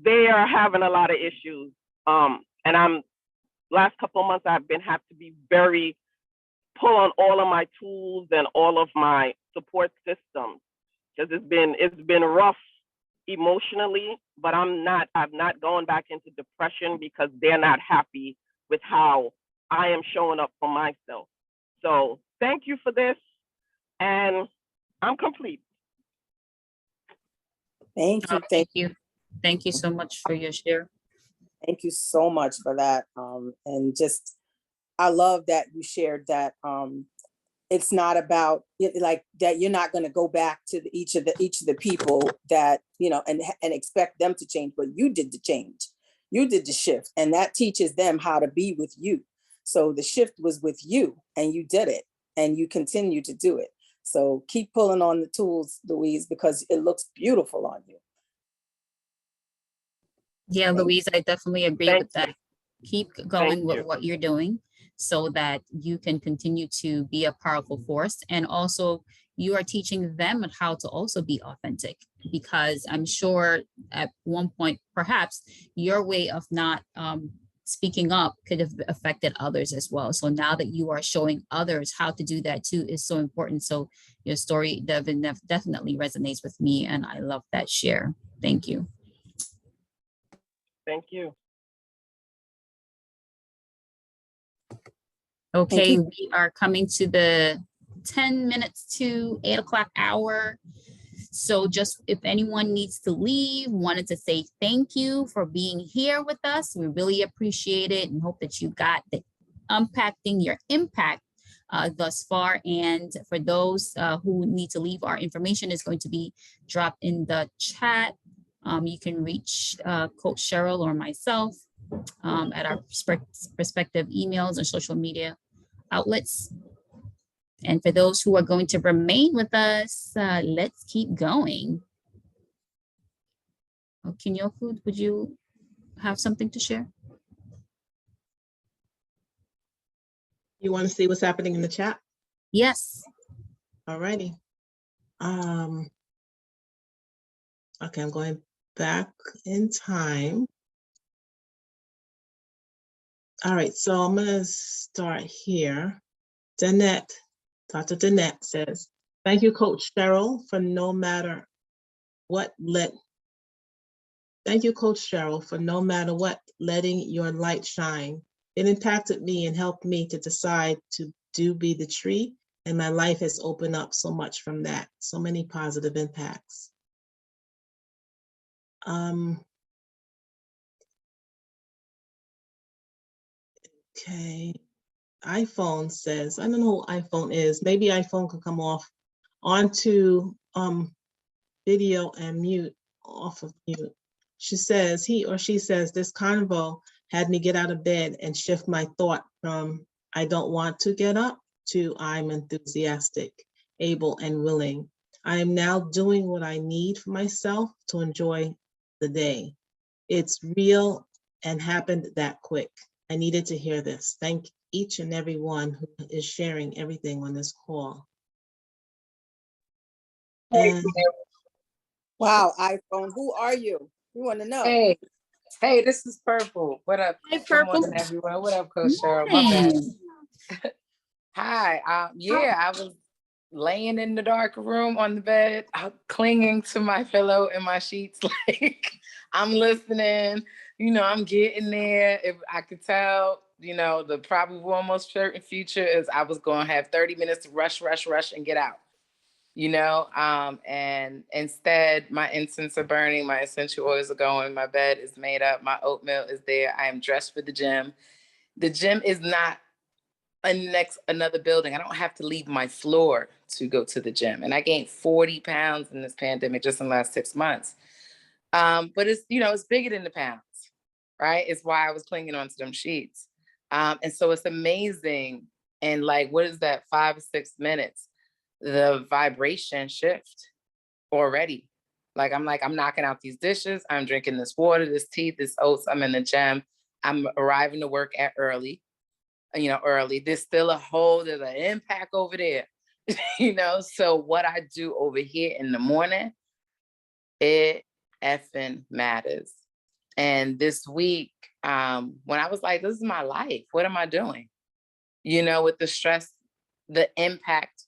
they are having a lot of issues. And last couple of months, have to be very pull on all of my tools and all of my support systems because it's been rough emotionally, but I'm not going back into depression because they're not happy with how I am showing up for myself. So thank you for this, and I'm complete. Thank you. Thank you. Thank you so much for your share. Thank you so much for that. And just, I love that you shared that it's not about like that you're not going to go back to each of the people that, you know, and expect them to change, but you did the change. You did the shift, and that teaches them how to be with you. So the shift was with you and you did it and you continue to do it. So keep pulling on the tools, Louise, because it looks beautiful on you. Yeah, Louise, I definitely agree with that. Keep going with you. what you're doing so that you can continue to be a powerful force. And also you are teaching them how to also be authentic, because I'm sure at one point, perhaps your way of not speaking up could have affected others as well. So now that you are showing others how to do that too is so important. So your story definitely resonates with me, and I love that share. Thank you. Thank you. Okay, we are coming to the 10 minutes to 8 o'clock hour. So just if anyone needs to leave, wanted to say thank you for being here with us. We really appreciate it and hope that you got the unpacking your impact thus far. And for those who need to leave, our information is going to be dropped in the chat. You can reach Coach Sheryl or myself at our respective emails and social media outlets. And for those who are going to remain with us, let's keep going. Kinyoku, would you have something to share? You want to see what's happening in the chat? Yes. All righty. Okay, I'm going back in time. All right, so I'm going to start here. Danette, Dr. Danette says, thank you, Coach Sheryl, for no matter what Thank you, Coach Sheryl, for no matter what, letting your light shine. It impacted me and helped me to decide to be the tree, and my life has opened up so much from that. So many positive impacts. Okay. iPhone says, I don't know who iPhone is. Maybe iPhone could come onto video and mute, off of mute. She says, he or she says, this convo had me get out of bed and shift my thought from I don't want to get up to I'm enthusiastic, able, and willing. I am now doing what I need for myself to enjoy the day. It's real and happened that quick. I needed to hear this. Thank each and every one who is sharing everything on this call. And wow, iPhone, who are you? We want to know. Hey, this is Purple. What up? Hi, Purple. Good morning, everyone. What up, Coach Sheryl? My bad. Hi. Yeah, I was laying in the dark room on the bed, clinging to my pillow and my sheets. Like, I'm listening. You know, I'm getting there. If I could tell, you know, the probable almost certain future is I was going to have 30 minutes to rush and get out. and instead my incense are burning, my essential oils are going, my bed is made up, my oatmeal is there, I am dressed for the gym. The gym is not another building. I don't have to leave my floor to go to the gym. And I gained 40 pounds in this pandemic just in the last 6 months. But it's, it's bigger than the pounds, right? It's why I was clinging onto them sheets. And so it's amazing. And like, what is that, 5 or 6 minutes? The vibration shift already. I'm knocking out these dishes. I'm drinking this water, this tea, this oats. I'm in the gym. I'm arriving to work early. There's still there's an impact over there. So what I do over here in the morning, it effing matters. And this week, when I was like, this is my life, what am I doing? With the stress, the impact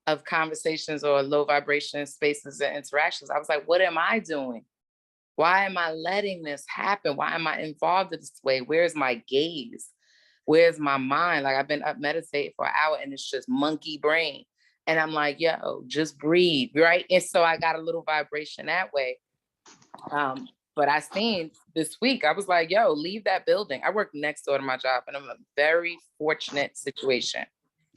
of conversations or low vibration spaces and interactions, I was like, what am I doing? Why am I letting this happen? Why am I involved in this way? Where's my gaze? Where's my mind? Like, I've been up meditating for an hour and it's just monkey brain. And I'm like, yo, just breathe, right? And so I got a little vibration that way. But I seen this week, I was like, yo, leave that building. I work next door to my job and I'm in a very fortunate situation.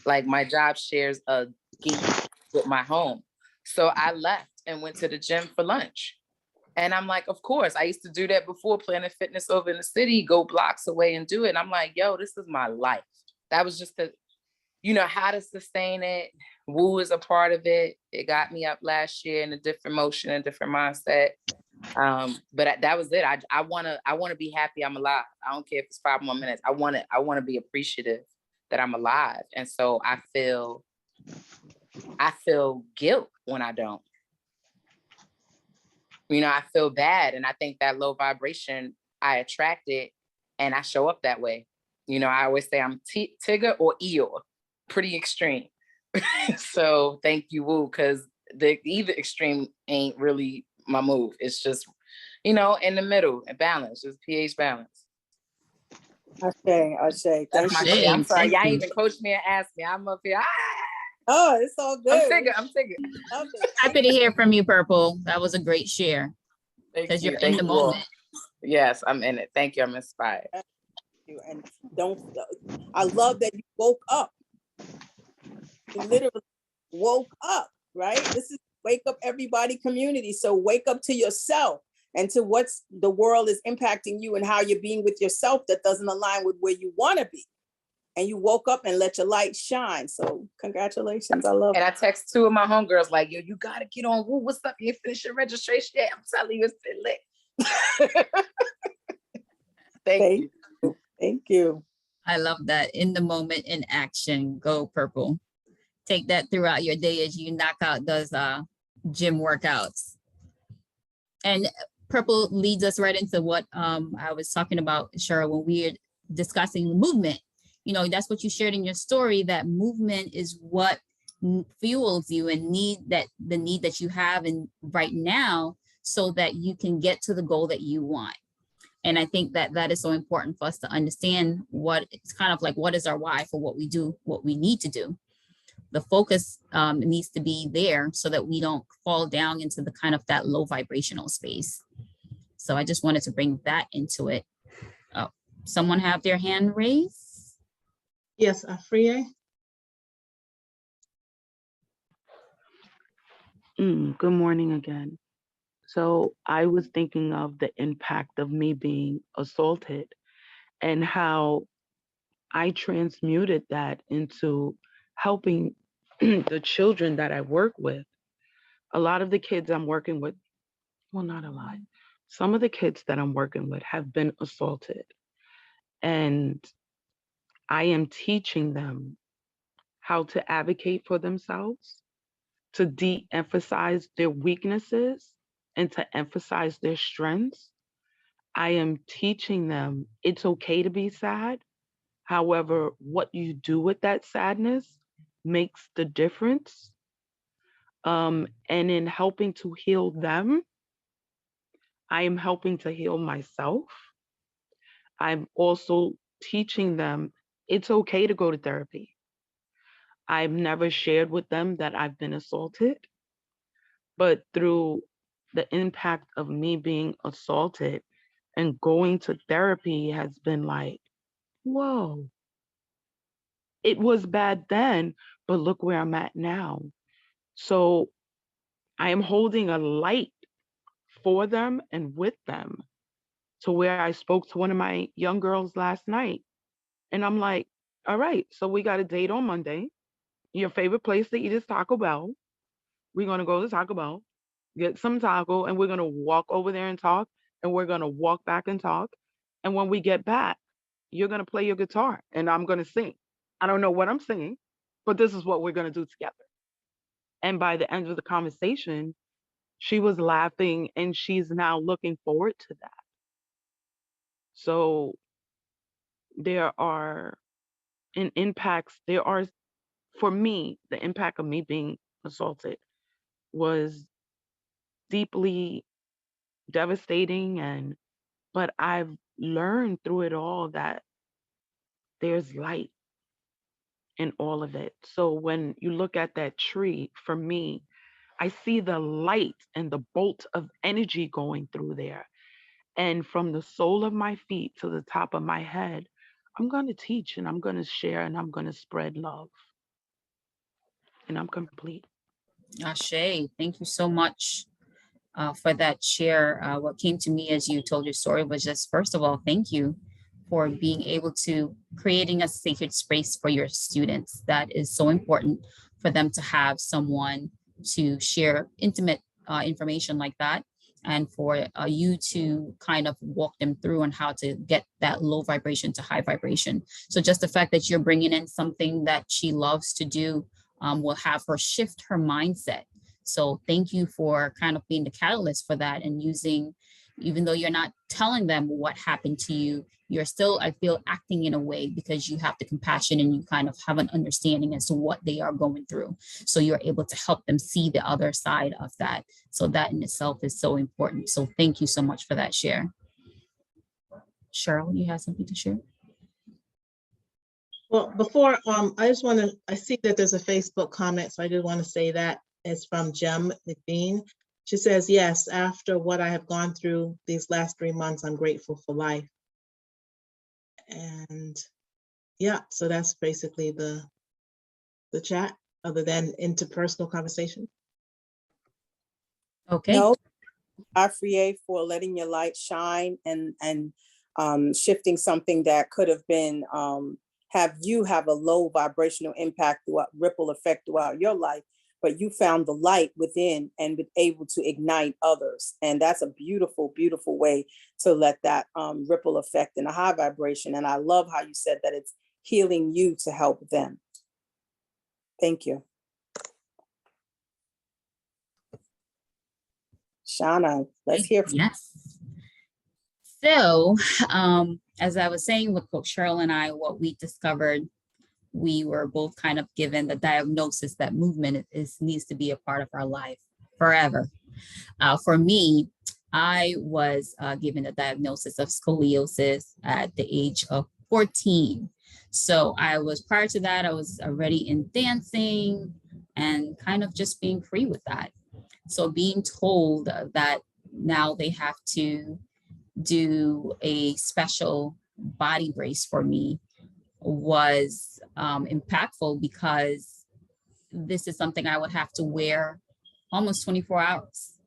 Like, my job shares a gate with my home. So I left and went to the gym for lunch. And I'm like, of course, I used to do that before, Planet Fitness over in the city, go blocks away and do it. And I'm like, yo, this is my life. That was just how to sustain it. Woo is a part of it. It got me up last year in a different motion, a different mindset. But that was it. I want to be happy I'm alive. I don't care if it's 5 more minutes. I want to be appreciative that I'm alive. And so I feel guilt when I don't. I feel bad. And I think that low vibration, I attract it and I show up that way. I always say I'm Tigger or Eeyore, pretty extreme. So thank you, Woo, because the either extreme ain't really my move. It's just, in the middle and balance, just pH balance. I say. That's my shit. I'm sorry. Y'all even coached me and asked me. I'm up here. Oh, it's all good. I'm Tigger. Okay. Happy to hear from you, Purple. That was a great share. Because you're in the moment. Yes, I'm in it. Thank you. I'm inspired. And I love that you woke up. You literally woke up, right? This is Wake Up Everybody community. So wake up to yourself and to what's the world is impacting you and how you're being with yourself that doesn't align with where you want to be. And you woke up and let your light shine. So congratulations. I love it. And I text 2 of my homegirls like, yo, you got to get on Woo. What's up? You finish your registration? Yeah, I'm telling you, it's been lit. Thank you. Thank you. I love that. In the moment, in action. Go Purple. Take that throughout your day as you knock out those gym workouts. And Purple leads us right into what I was talking about, Sheryl, when we were discussing movement. That's what you shared in your story, that movement is what fuels you and the need that you have right now so that you can get to the goal that you want. And I think that is so important for us to understand it's kind of like, what is our why for what we do, what we need to do. The focus needs to be there so that we don't fall down into the kind of that low vibrational space. So I just wanted to bring that into it. Oh, someone have their hand raised? Yes, Afriye. Good morning again. So I was thinking of the impact of me being assaulted and how I transmuted that into helping the children that I work with. A lot of the kids I'm working with, well, not a lot. Some of the kids that I'm working with have been assaulted. And I am teaching them how to advocate for themselves, to de-emphasize their weaknesses and to emphasize their strengths. I am teaching them it's okay to be sad. However, what you do with that sadness makes the difference. And in helping to heal them, I am helping to heal myself. I'm also teaching them it's okay to go to therapy. I've never shared with them that I've been assaulted, but through the impact of me being assaulted and going to therapy has been like, whoa, it was bad then, but look where I'm at now. So I am holding a light for them and with them, to where I spoke to one of my young girls last night. And I'm like, all right, so we got a date on Monday. Your favorite place to eat is Taco Bell. We're going to go to Taco Bell, get some taco, and we're going to walk over there and talk. And we're going to walk back and talk. And when we get back, you're going to play your guitar and I'm going to sing. I don't know what I'm singing, but this is what we're going to do together. And by the end of the conversation, she was laughing and she's now looking forward to that. So there are for me, the impact of me being assaulted was deeply devastating, but I've learned through it all that there's light in all of it. So when you look at that tree, for me, I see the light and the bolt of energy going through there. And from the sole of my feet to the top of my head, I'm going to teach and I'm going to share and I'm going to spread love. And I'm complete. Ashe, thank you so much for that share. What came to me as you told your story was just, first of all, thank you for being able to creating a sacred space for your students. That is so important for them to have someone to share intimate information like that, and for you to kind of walk them through on how to get that low vibration to high vibration. So just the fact that you're bringing in something that she loves to do will have her shift her mindset. So thank you for kind of being the catalyst for that, and using, even though you're not telling them what happened to you, you're still, I feel, acting in a way because you have the compassion and you kind of have an understanding as to what they are going through. So you're able to help them see the other side of that. So that in itself is so important. So thank you so much for that share. Sheryl, you have something to share? Well, before, I see that there's a Facebook comment, so I did want to say that. It's from Jem McBean. She says, yes, after what I have gone through these last 3 months, I'm grateful for life. And yeah, so that's basically the chat, other than interpersonal conversation. Okay. No, Afriye, for letting your light shine and shifting something that could have been have a low vibrational impact throughout, ripple effect throughout your life, but you found the light within and been able to ignite others. And that's a beautiful, beautiful way to let that ripple effect in a high vibration. And I love how you said that it's healing you to help them. Thank you. Shauna, let's hear from you. Yes. So as I was saying with Coach Sheryl and I, what we discovered, we were both kind of given the diagnosis that movement needs to be a part of our life forever. For me, I was given a diagnosis of scoliosis at the age of 14. So prior to that, I was already in dancing and kind of just being free with that. So being told that now they have to do a special body brace for me was impactful, because this is something I would have to wear almost 24 hours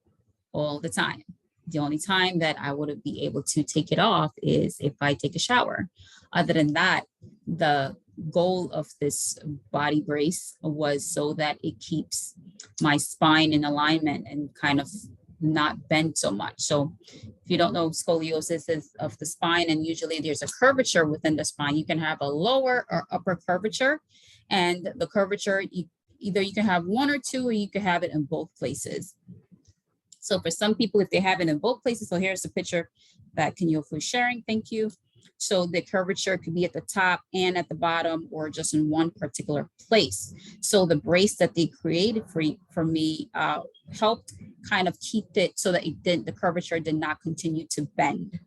all the time. The only time that I would be able to take it off is if I take a shower. Other than that, the goal of this body brace was so that it keeps my spine in alignment and kind of not bend so much. So if you don't know, scoliosis is of the spine, and usually there's a curvature within the spine. You can have a lower or upper curvature, and the curvature, either you can have one or two, or you can have it in both places. So for some people, if they have it in both places, so here's a picture that Kenyo for sharing, thank you. So the curvature could be at the top and at the bottom, or just in one particular place. So the brace that they created for me helped kind of keep it so that the curvature did not continue to bend.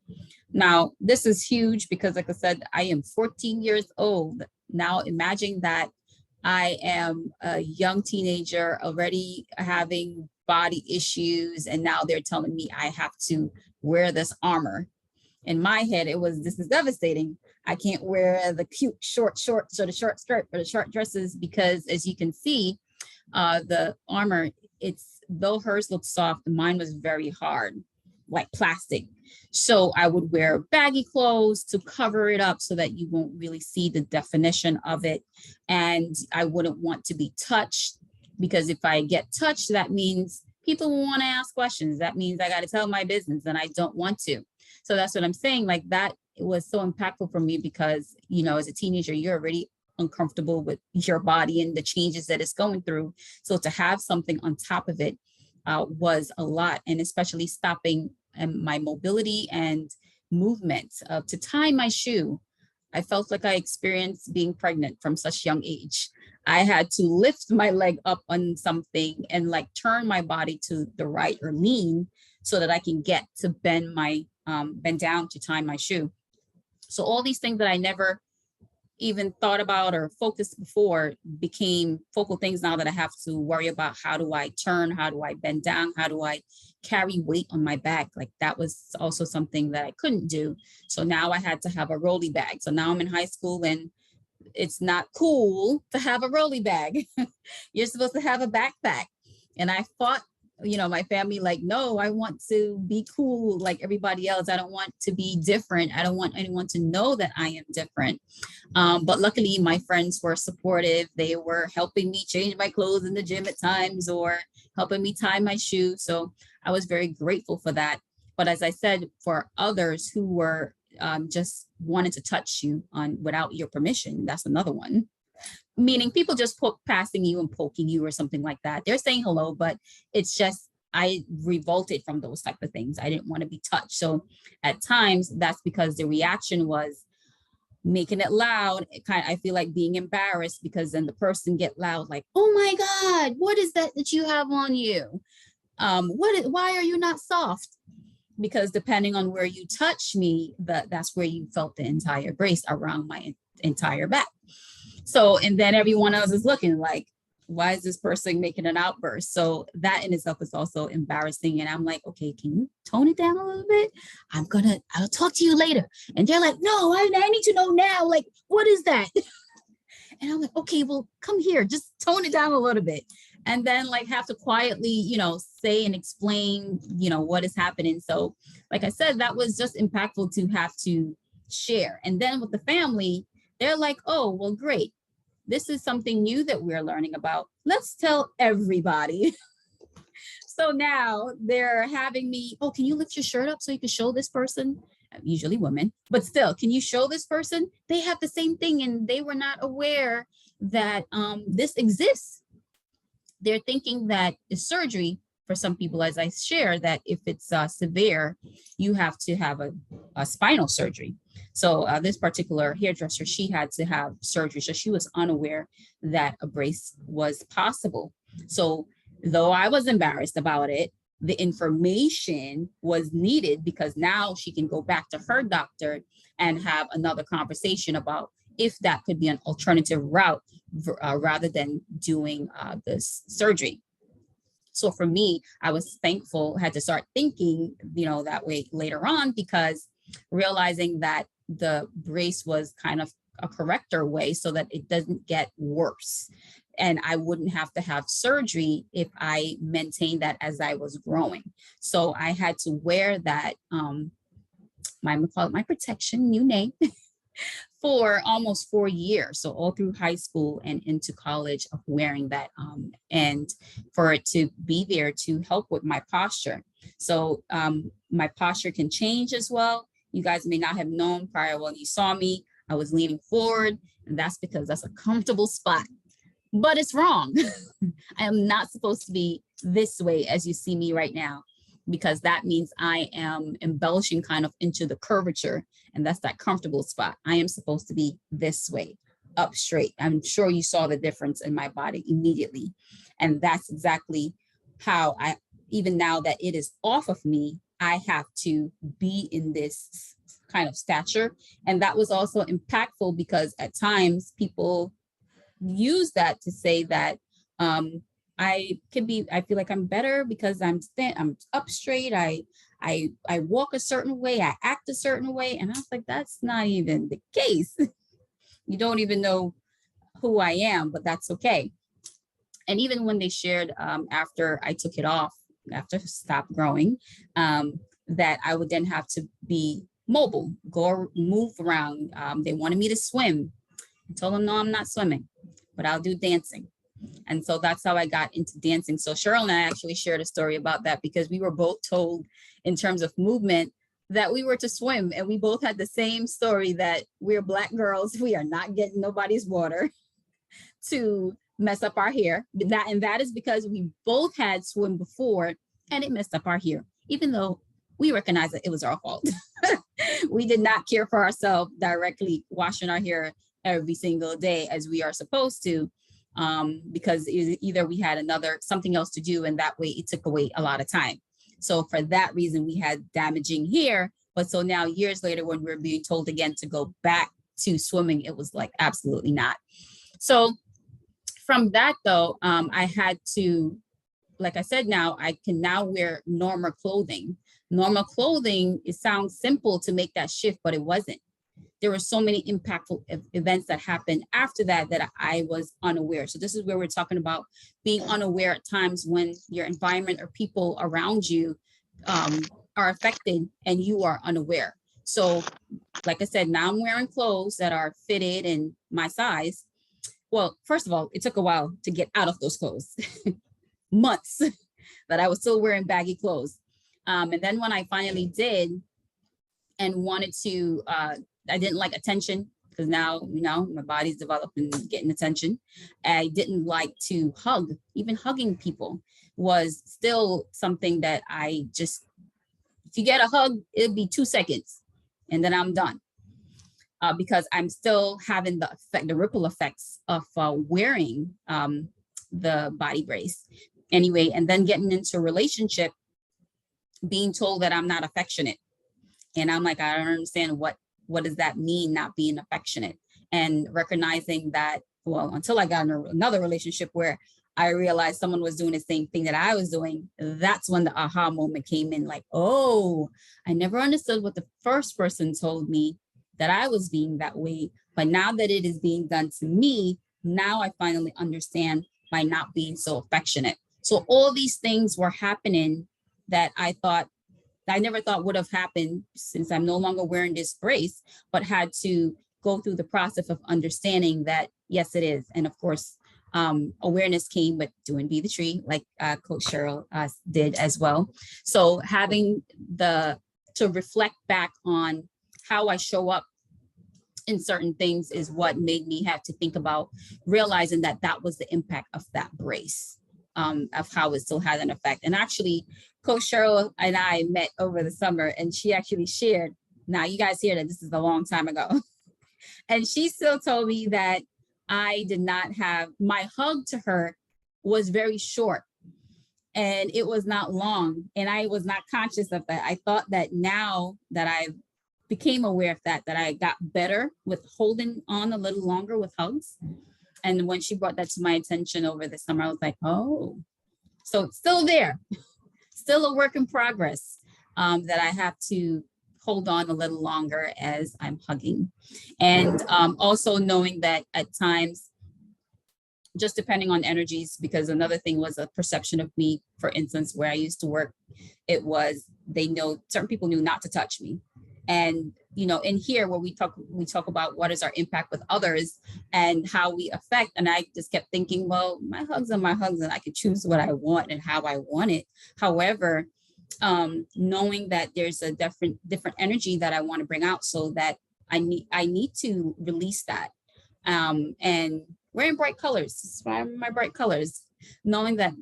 Now, this is huge because, like I said, I am 14 years old. Now imagine that I am a young teenager already having body issues, and now they're telling me I have to wear this armor. In my head, this is devastating. I can't wear the cute short shorts or the short skirt or the short dresses because, as you can see, the armor, though hers looked soft, mine was very hard, like plastic. So I would wear baggy clothes to cover it up so that you won't really see the definition of it. And I wouldn't want to be touched, because if I get touched, that means people will want to ask questions. That means I got to tell my business, and I don't want to. So that's what I'm saying. Like, that was so impactful for me because, as a teenager, you're already uncomfortable with your body and the changes that it's going through. So to have something on top of it was a lot, and especially stopping my mobility and movement. To tie my shoe, I felt like I experienced being pregnant from such young age. I had to lift my leg up on something and like turn my body to the right or lean so that I can get to bend down to tie my shoe. So all these things that I never even thought about or focused before became focal things now that I have to worry about. How do I turn? How do I bend down? How do I carry weight on my back? Like, that was also something that I couldn't do. So now I had to have a rolly bag. So now I'm in high school, and it's not cool to have a rolly bag. You're supposed to have a backpack. And I fought, my family, like, no, I want to be cool like everybody else. I don't want to be different. I don't want anyone to know that I am different. But luckily, my friends were supportive. They were helping me change my clothes in the gym at times, or helping me tie my shoe. So I was very grateful for that. But as I said, for others who were just wanted to touch you without your permission, that's another one. Meaning people just passing you and poking you or something like that. They're saying hello, but it's just, I revolted from those type of things. I didn't want to be touched. So at times, that's because the reaction was making it loud. I feel like being embarrassed, because then the person get loud, like, oh my God, what is that you have on you? Why are you not soft? Because depending on where you touch me, that's where you felt the entire brace around my entire back. So, and then everyone else is looking like, why is this person making an outburst? So that in itself is also embarrassing. And I'm like, okay, can you tone it down a little bit? I'll talk to you later. And they're like, no, I need to know now. Like, what is that? And I'm like, okay, well, come here, just tone it down a little bit. And then like have to quietly, say and explain, what is happening. So like I said, that was just impactful to have to share. And then with the family, they're like, oh, well, great. This is something new that we're learning about. Let's tell everybody. So now they're having me, oh, can you lift your shirt up so you can show this person? Usually women, but still, can you show this person? They have the same thing, and they were not aware that this exists. They're thinking that it's surgery. For some people, as I share, that if it's severe, you have to have a spinal surgery. So this particular hairdresser, she had to have surgery. So she was unaware that a brace was possible. So though I was embarrassed about it, the information was needed, because now she can go back to her doctor and have another conversation about if that could be an alternative route rather than doing this surgery. So for me, I was thankful, had to start thinking, that way later on, because realizing that the brace was kind of a corrector way so that it doesn't get worse. And I wouldn't have to have surgery if I maintained that as I was growing. So I had to wear that, my protection, new name, for almost 4 years. So all through high school and into college of wearing that, and for it to be there to help with my posture. So my posture can change as well. You guys may not have known prior when you saw me, I was leaning forward, and that's because that's a comfortable spot. But it's wrong. I am not supposed to be this way as you see me right now, because that means I am embellishing kind of into the curvature, and that's that comfortable spot. I am supposed to be this way, up straight. I'm sure you saw the difference in my body immediately. And that's exactly how even now that it is off of me, I have to be in this kind of stature. And that was also impactful because at times people use that to say that I feel like I'm better because I'm up straight. I walk a certain way, I act a certain way. And I was like, that's not even the case. You don't even know who I am, but that's okay. And even when they shared after I took it off, after stop growing, that I would then have to be mobile, move around. They wanted me to swim. I told them, no, I'm not swimming, but I'll do dancing. And so that's how I got into dancing. So Sheryl and I actually shared a story about that because we were both told in terms of movement that we were to swim. And we both had the same story that we're Black girls. We are not getting nobody's water to mess up our hair. And that is because we both had swim before and it messed up our hair, even though we recognize that it was our fault. We did not care for ourselves directly washing our hair every single day as we are supposed to, because either we had something else to do, and that way it took away a lot of time. So for that reason, we had damaging hair. But so now years later, when we're being told again to go back to swimming, it was like, absolutely not. So from that though, I had to, like I said, now I can now wear normal clothing. Normal clothing, it sounds simple to make that shift, but it wasn't. There were so many impactful events that happened after that I was unaware. So this is where we're talking about being unaware at times when your environment or people around you are affected and you are unaware. So like I said, now I'm wearing clothes that are fitted and my size. Well, first of all, it took a while to get out of those clothes, months that I was still wearing baggy clothes. And then when I finally did and wanted to, I didn't like attention because now, my body's developing, getting attention. I didn't like to hug. Even hugging people was still something that I just, if you get a hug, it'll be 2 seconds and then I'm done. Because I'm still having the ripple effects of wearing the body brace. Anyway, and then getting into a relationship, being told that I'm not affectionate. And I'm like, I don't understand what does that mean, not being affectionate? And recognizing that, well, until I got in another relationship where I realized someone was doing the same thing that I was doing, that's when the aha moment came in, like, oh, I never understood what the first person told me, that I was being that way. But now that it is being done to me, now I finally understand by not being so affectionate. So all these things were happening that I never thought would have happened since I'm no longer wearing this brace, but had to go through the process of understanding that, yes, it is. And of course, awareness came with doing Be the Tree, like Coach Sheryl did as well. So having to reflect back on how I show up in certain things is what made me have to think about realizing that that was the impact of that brace, of how it still had an effect. And actually, Coach Sheryl and I met over the summer, and she actually shared, now you guys hear that this is a long time ago, and she still told me that I did not have, my hug to her was very short and it was not long, and I was not conscious of that. I thought that now that I became aware of that I got better with holding on a little longer with hugs. And when she brought that to my attention over the summer, I was like, oh, so it's still there, still a work in progress, that I have to hold on a little longer as I'm hugging. And also knowing that at times, just depending on energies, because another thing was a perception of me, for instance, where I used to work, it was, certain people knew not to touch me. And, in here where we talk about what is our impact with others and how we affect. And I just kept thinking, well, my hugs are my hugs and I could choose what I want and how I want it. However, knowing that there's a different energy that I want to bring out, so that I need to release that. And wearing bright colors, my bright colors, knowing that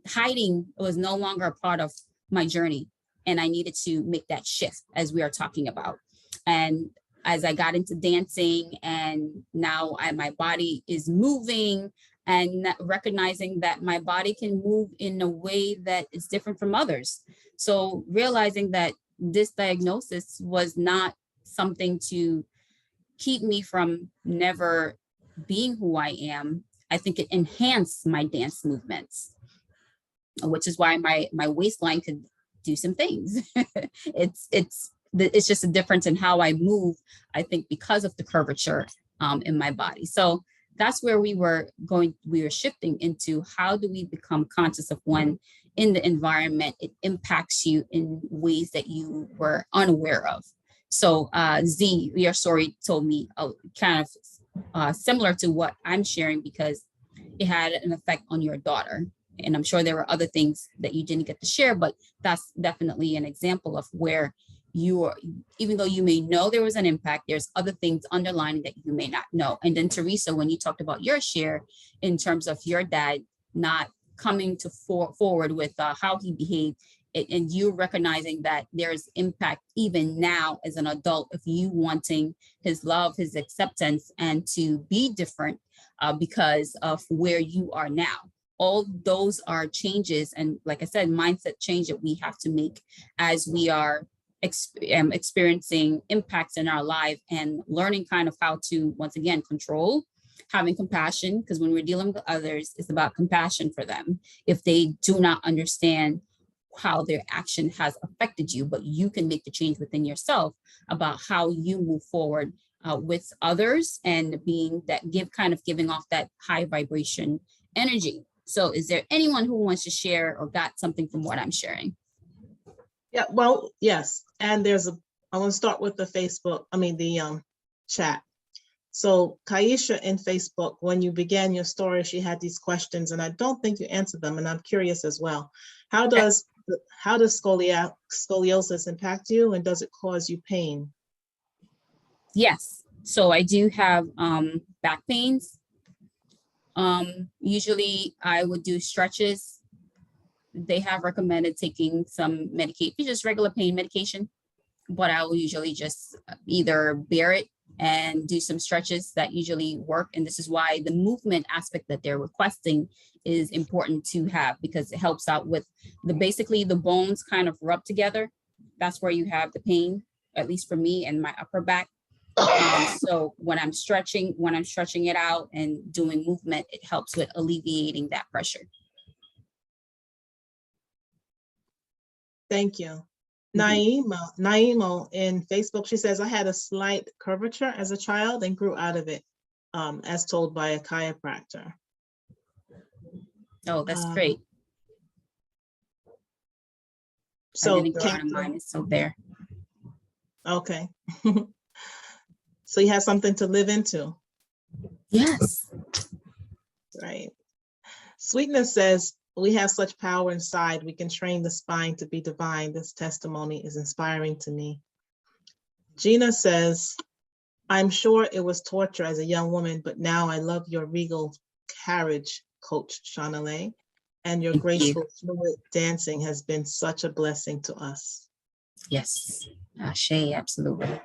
hiding was no longer a part of my journey. And I needed to make that shift, as we are talking about. And as I got into dancing, and now my body is moving, and recognizing that my body can move in a way that is different from others. So realizing that this diagnosis was not something to keep me from never being who I am, I think it enhanced my dance movements, which is why my waistline could do some things. It's just a difference in how I move, I think, because of the curvature in my body. So that's where we were shifting into, how do we become conscious of when in the environment it impacts you in ways that you were unaware of. So Z, your story told me kind of similar to what I'm sharing, because it had an effect on your daughter. And I'm sure there were other things that you didn't get to share, but that's definitely an example of where you are, even though you may know there was an impact, there's other things underlying that you may not know. And then Teresa, when you talked about your share in terms of your dad not coming to forward with how he behaved, and you recognizing that there's impact even now as an adult of you wanting his love, his acceptance, and to be different because of where you are now. All those are changes, and like I said, mindset change that we have to make as we are experiencing impacts in our life, and learning kind of how to, once again, control, having compassion, because when we're dealing with others, it's about compassion for them if they do not understand how their action has affected you, but you can make the change within yourself about how you move forward with others, and being that giving off that high vibration energy. So is there anyone who wants to share or got something from what I'm sharing? Yeah, well, yes. And I want to start with the chat. So Kaisha in Facebook, when you began your story, she had these questions, and I don't think you answered them, and I'm curious as well. How does scoliosis impact you, and does it cause you pain? Yes. So I do have back pains. Usually I would do stretches. They have recommended taking some medication, just regular pain medication, but I will usually just either bear it and do some stretches that usually work. And this is why the movement aspect that they're requesting is important to have, because it helps out with basically the bones kind of rub together. That's where you have the pain, at least for me, and my upper back. So when I'm stretching it out and doing movement, it helps with alleviating that pressure. Thank you. Naima in Facebook, she says, I had a slight curvature as a child and grew out of it, as told by a chiropractor. Oh, that's great. So I didn't grow out of mine, it's still there. Okay. So you have something to live into. Yes. Right. Sweetness says, we have such power inside. We can train the spine to be divine. This testimony is inspiring to me. Gina says, I'm sure it was torture as a young woman, but now I love your regal carriage, Coach Shanaleigh, and your graceful fluid dancing has been such a blessing to us. Yes, Ashe, absolutely.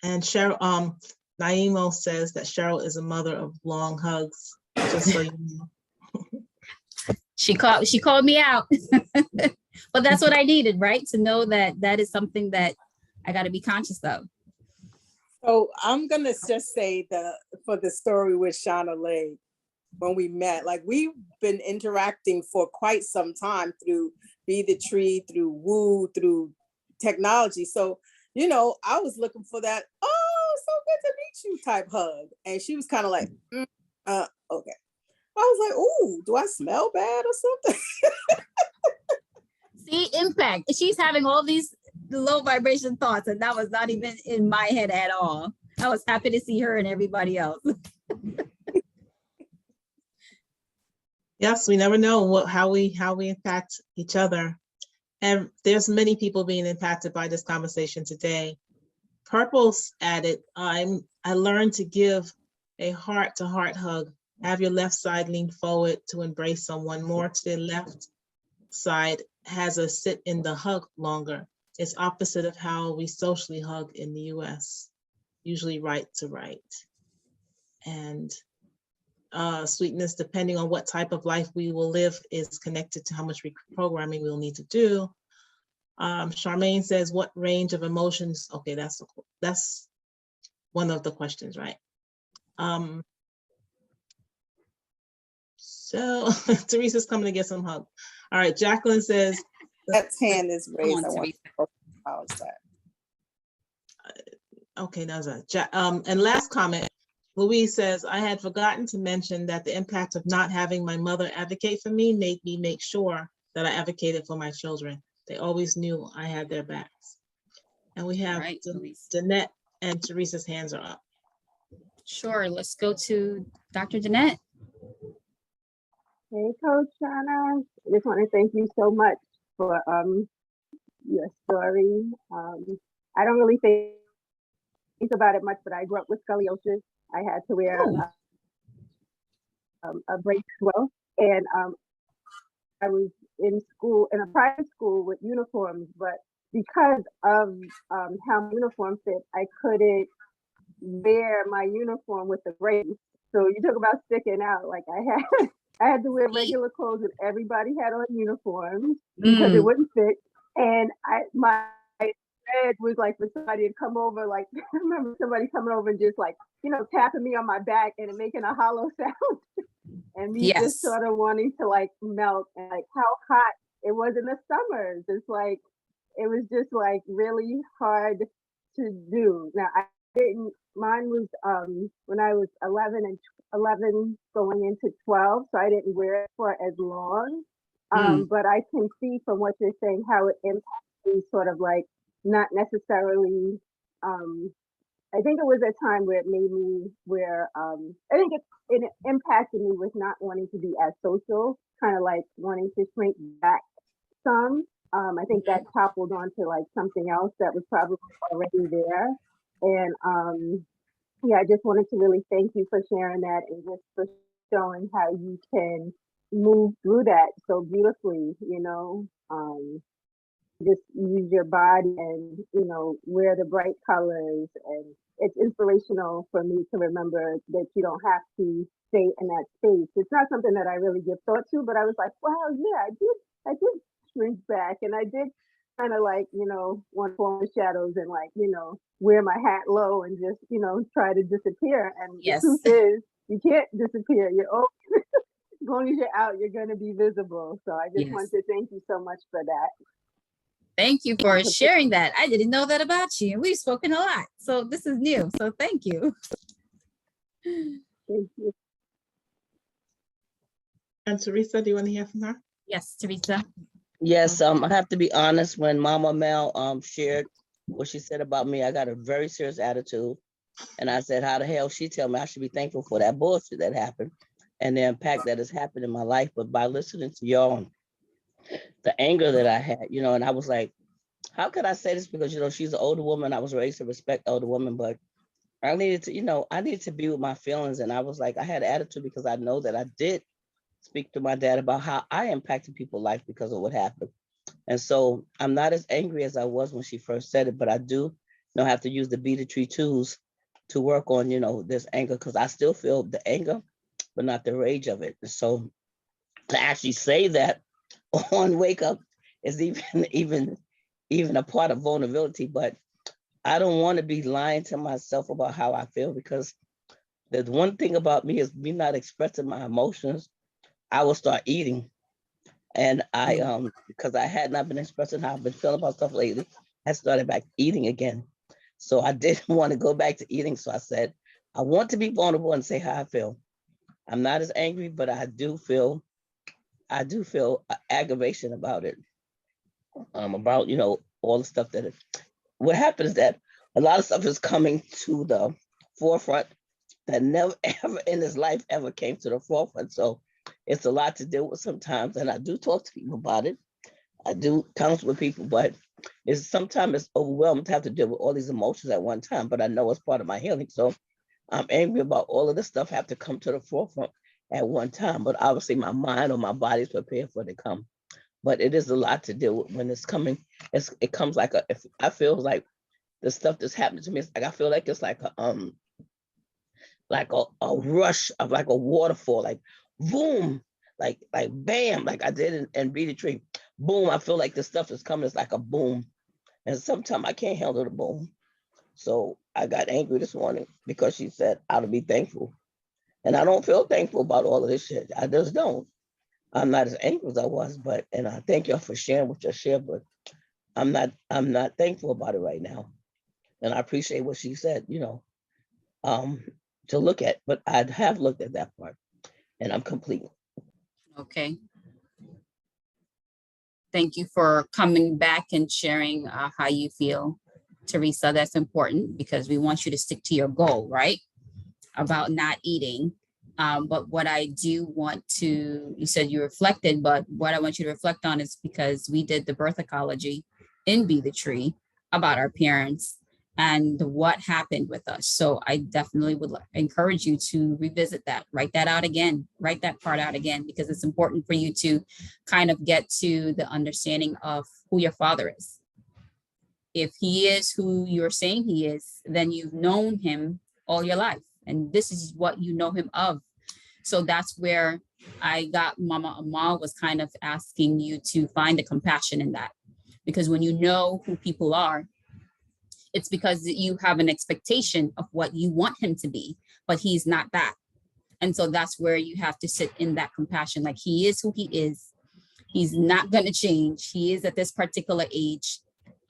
And Sheryl, Naimo says that Sheryl is a mother of long hugs, just so you know. She called me out, but that's what I needed, right? To know that that is something that I got to be conscious of. So I'm gonna just say for the story with Shanaleigh, when we met, like we've been interacting for quite some time through Be the Tree, through Woo, through technology. So, you know, I was looking for that, oh, so good to meet you type hug. And she was kind of like, okay. I was like, ooh, do I smell bad or something? See, impact. She's having all these low vibration thoughts, and that was not even in my head at all. I was happy to see her and everybody else. Yes, we never know how we impact each other. And there's many people being impacted by this conversation today. Purple's added, I learned to give a heart-to-heart hug. Have your left side lean forward to embrace someone. More to the left side has a sit in the hug longer. It's opposite of how we socially hug in the US, usually right to right. And sweetness, depending on what type of life we will live, is connected to how much reprogramming we'll need to do. Charmaine says, what range of emotions? Okay, that's one of the questions, right? So Teresa's coming to get some hug. All right, Jacqueline says. That hand is Come raised. on, I want Teresa. to acknowledge that. Okay, that's and last comment, Louise says, I had forgotten to mention that the impact of not having my mother advocate for me made me make sure that I advocated for my children. They always knew I had their backs. And we have Right, Louise. Danette and Teresa's hands are up. Sure, let's go to Dr. Danette. Hey, Coach Shana. I just want to thank you so much for your story. I don't really think about it much, but I grew up with scoliosis. I had to wear a brace as well, and I was in school, in a private school with uniforms, but because of how my uniform fit, I couldn't wear my uniform with the brace. So you talk about sticking out. Like I had to wear regular clothes, and everybody had on uniforms because it wouldn't fit. And my bed was like for somebody to come over. Like I remember somebody coming over and just like, you know, tapping me on my back and making a hollow sound. And me just sort of wanting to like melt, and like how hot it was in the summers. It's like, it was just like really hard to do. Now mine was when I was 11 going into 12, so I didn't wear it for as long. But I can see from what you're saying how it impacts me, sort of like not necessarily, I think it was a time where it made me where I think it impacted me with not wanting to be as social, kind of like wanting to shrink back some. I think that toppled onto like something else that was probably already there. And yeah, I just wanted to really thank you for sharing that and just for showing how you can move through that so beautifully, you know. Just use your body and, you know, wear the bright colors. And it's inspirational for me to remember that you don't have to stay in that space. It's not something that I really give thought to, but I was like, wow, yeah, I did shrink back, and I did kind of like, you know, want to fall in the shadows and like, you know, wear my hat low and just, you know, try to disappear. And the truth is, you can't disappear. You're always, as long as you're out, you're going to be visible. So I just want to thank you so much for that. Thank you for sharing that. I didn't know that about you. We've spoken a lot, so this is new. So thank you. Thank you. And Teresa, do you want to hear from her? Yes, Teresa. Yes, I have to be honest. When Mama Mel shared what she said about me, I got a very serious attitude, and I said, "How the hell she tell me I should be thankful for that bullshit that happened, and the impact that has happened in my life?" But by listening to y'all, the anger that I had, you know, and I was like, "How could I say this?" Because you know, she's an older woman. I was raised to respect older women, but I needed to, you know, I needed to be with my feelings, and I was like, I had an attitude because I know that I did speak to my dad about how I impacted people's life because of what happened. And so I'm not as angry as I was when she first said it, but I do, you know, have to use the Be the Tree tools to work on, you know, this anger, because I still feel the anger, but not the rage of it. And so to actually say that on Wake Up is even a part of vulnerability, but I don't want to be lying to myself about how I feel, because the one thing about me is me not expressing my emotions. I will start eating. And I, because I had not been expressing how I've been feeling about stuff lately, I started back eating again. So I didn't want to go back to eating. So I said, I want to be vulnerable and say how I feel. I'm not as angry, but I do feel aggravation about it. About, you know, all the stuff that what happened is that a lot of stuff is coming to the forefront that never ever in his life ever came to the forefront. So it's a lot to deal with sometimes. And I do talk to people about it. I do counsel with people, but sometimes it's overwhelming to have to deal with all these emotions at one time. But I know it's part of my healing. So I'm angry about all of this stuff have to come to the forefront at one time. But obviously my mind or my body is prepared for it to come. But it is a lot to deal with when it's coming. It comes like I feel like the stuff that's happening to me, it's like I feel like it's like a rush of like a waterfall, like boom, like bam, like I did in Be the Tree. Boom, I feel like the stuff is coming, it's like a boom. And sometimes I can't handle the boom. So I got angry this morning because she said, I'll be thankful. And I don't feel thankful about all of this shit. I just don't. I'm not as angry as I was, but, and I thank y'all for sharing what you shared, but I'm not thankful about it right now. And I appreciate what she said, you know, to look at, but I have looked at that part and I'm complete. Okay. Thank you for coming back and sharing how you feel, Teresa. That's important because we want you to stick to your goal, right? About not eating. But what I do want to, you said you reflected, but what I want you to reflect on is because we did the birth ecology in Be the Tree about our parents and what happened with us. So I definitely would encourage you to revisit that, write that out again, write that part out again, because it's important for you to kind of get to the understanding of who your father is. If he is who you're saying he is, then you've known him all your life. And this is what you know him of. So that's where I got Mama Amal was kind of asking you to find the compassion in that. Because when you know who people are, it's because you have an expectation of what you want him to be, but he's not that. And so that's where you have to sit in that compassion. Like he is who he is. He's not going to change. He is at this particular age.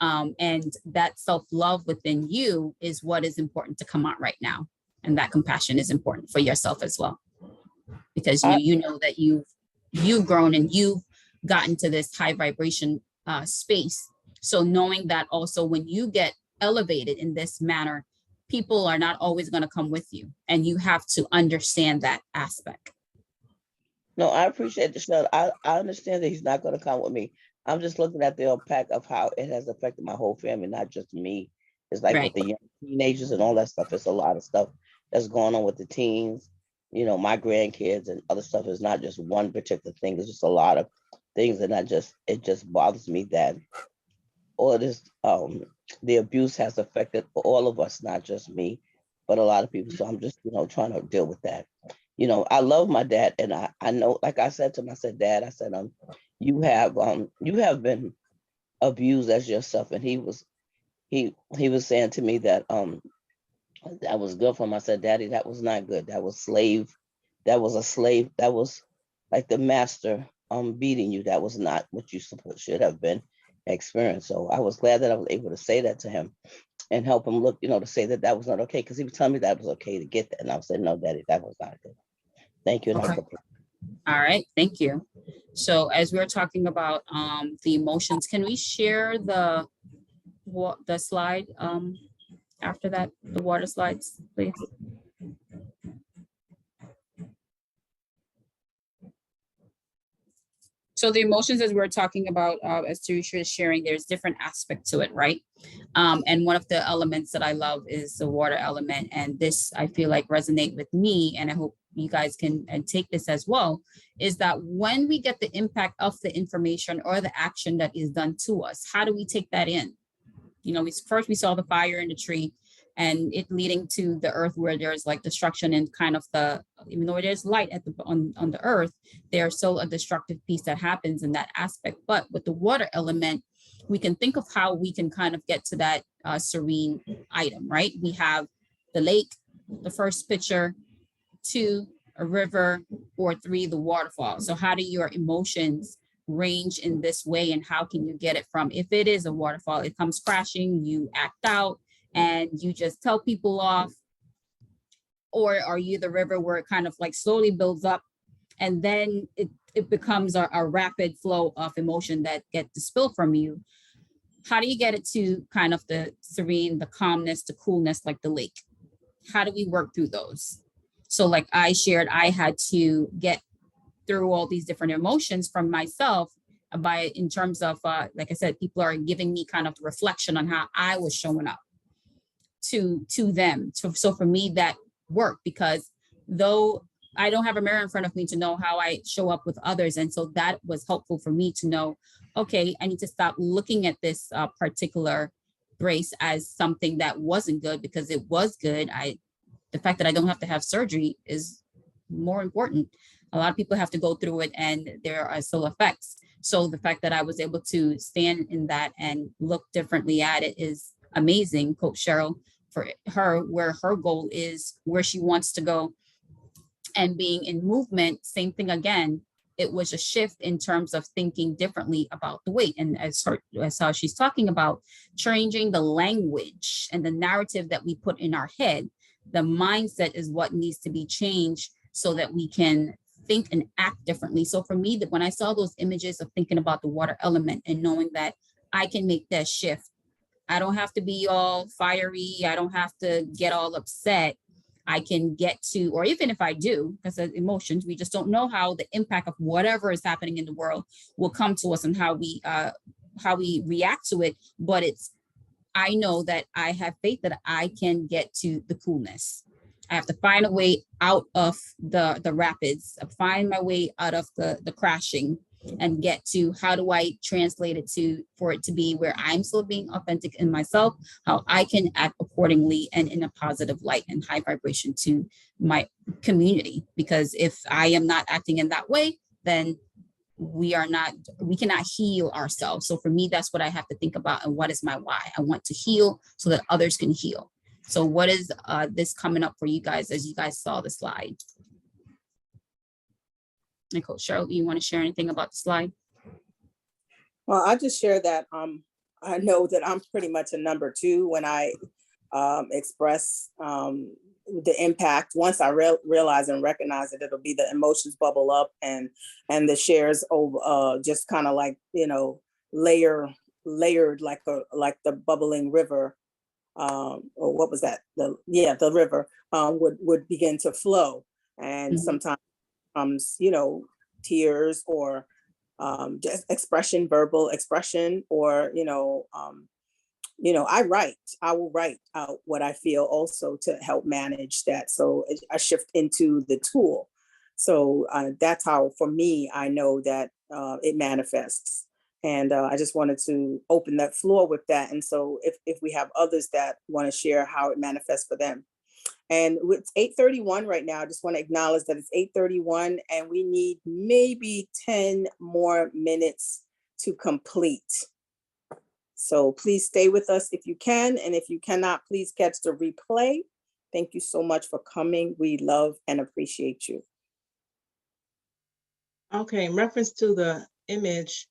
And that self-love within you is what is important to come out right now. And that compassion is important for yourself as well. Because you know that you've grown and you've gotten to this high vibration space. So knowing that also when you get elevated in this manner, people are not always going to come with you. And you have to understand that aspect. No, I appreciate the show. I understand that he's not going to come with me. I'm just looking at the impact of how it has affected my whole family, not just me. It's like with the young teenagers and all that stuff. It's a lot of stuff that's going on with the teens. You know, my grandkids and other stuff is not just one particular thing. It's just a lot of things, and it just bothers me that all of this, the abuse has affected all of us, not just me, but a lot of people. So I'm just, you know, trying to deal with that. You know, I love my dad, and I know, like I said to him, I said, Dad, I said, you have been abused as yourself, and he was saying to me that that was good for him. I said, Daddy, that was not good. That was a slave. That was like the master beating you. That was not what you should have been experienced. So I was glad that I was able to say that to him and help him look, you know, to say that that was not okay, because he was telling me that was okay to get that, and I said, no, Daddy, that was not good. Thank you. Okay. All right, thank you. So as we're talking about the emotions, can we share the slide after that, the water slides, please? So the emotions, as we're talking about, as Teresa is sharing, there's different aspects to it, right? And one of the elements that I love is the water element. And this, I feel like, resonate with me, and I hope you guys can take this as well, is that when we get the impact of the information or the action that is done to us, how do we take that in? You know, first we saw the fire in the tree and it leading to the earth where there's like destruction and kind of even though there's light on the earth, there's still a destructive piece that happens in that aspect. But with the water element, we can think of how we can kind of get to that serene item, right? We have the lake, the first picture, 2, a river, or 3, the waterfall. So how do your emotions range in this way, and how can you get it from, if it is a waterfall, it comes crashing, you act out and you just tell people off? Or are you the river where it kind of like slowly builds up and then it becomes a rapid flow of emotion that get distilled from you? How do you get it to kind of the serene, the calmness, the coolness, like the lake? How do we work through those? So like I shared, I had to get through all these different emotions from myself in terms of, like I said, people are giving me kind of reflection on how I was showing up to them. So for me, that worked, because though I don't have a mirror in front of me to know how I show up with others. And so that was helpful for me to know, okay, I need to stop looking at this particular brace as something that wasn't good, because it was good. The fact that I don't have to have surgery is more important. A lot of people have to go through it and there are still effects. So the fact that I was able to stand in that and look differently at it is amazing. Coach Sheryl, for her, where her goal is, where she wants to go, And being in movement, same thing again. It was a shift in terms of thinking differently about the weight. And as how she's talking about changing the language and the narrative that we put in our head, the mindset is what needs to be changed so that we can think and act differently. So for me, that when I saw those images of thinking about the water element and knowing that I can make that shift, I don't have to be all fiery. I don't have to get all upset. I can get to, or even if I do, because of emotions, we just don't know how the impact of whatever is happening in the world will come to us and how we react to it. But I know that I have faith that I can get to the coolness. I have to find a way out of the rapids, find my way out of the crashing, and get to how do I translate it for it to be where I'm still being authentic in myself, how I can act accordingly and in a positive light and high vibration to my community. Because if I am not acting in that way, then we cannot heal ourselves. So for me, that's what I have to think about. And what is my why? I want to heal so that others can heal. So what is this coming up for you guys as you guys saw the slide? And Coach Sheryl, you want to share anything about the slide? Well, I'll just share that I know that I'm pretty much a number 2 when I express the impact. Once I realize and recognize that it'll be the emotions bubble up and the shares over just kind of like, layered like the bubbling river, or what was that? The river would begin to flow. And sometimes tears or just expression, verbal expression, or I will write out what I feel also to help manage that. So I shift into the tool. So that's how, for me, I know that it manifests. And I just wanted to open that floor with that. And so if we have others that want to share how it manifests for them. And it's 8:31 right now. I just want to acknowledge that it's 8:31 and we need maybe 10 more minutes to complete. So please stay with us if you can. And if you cannot, please catch the replay. Thank you so much for coming. We love and appreciate you. Okay, in reference to the image,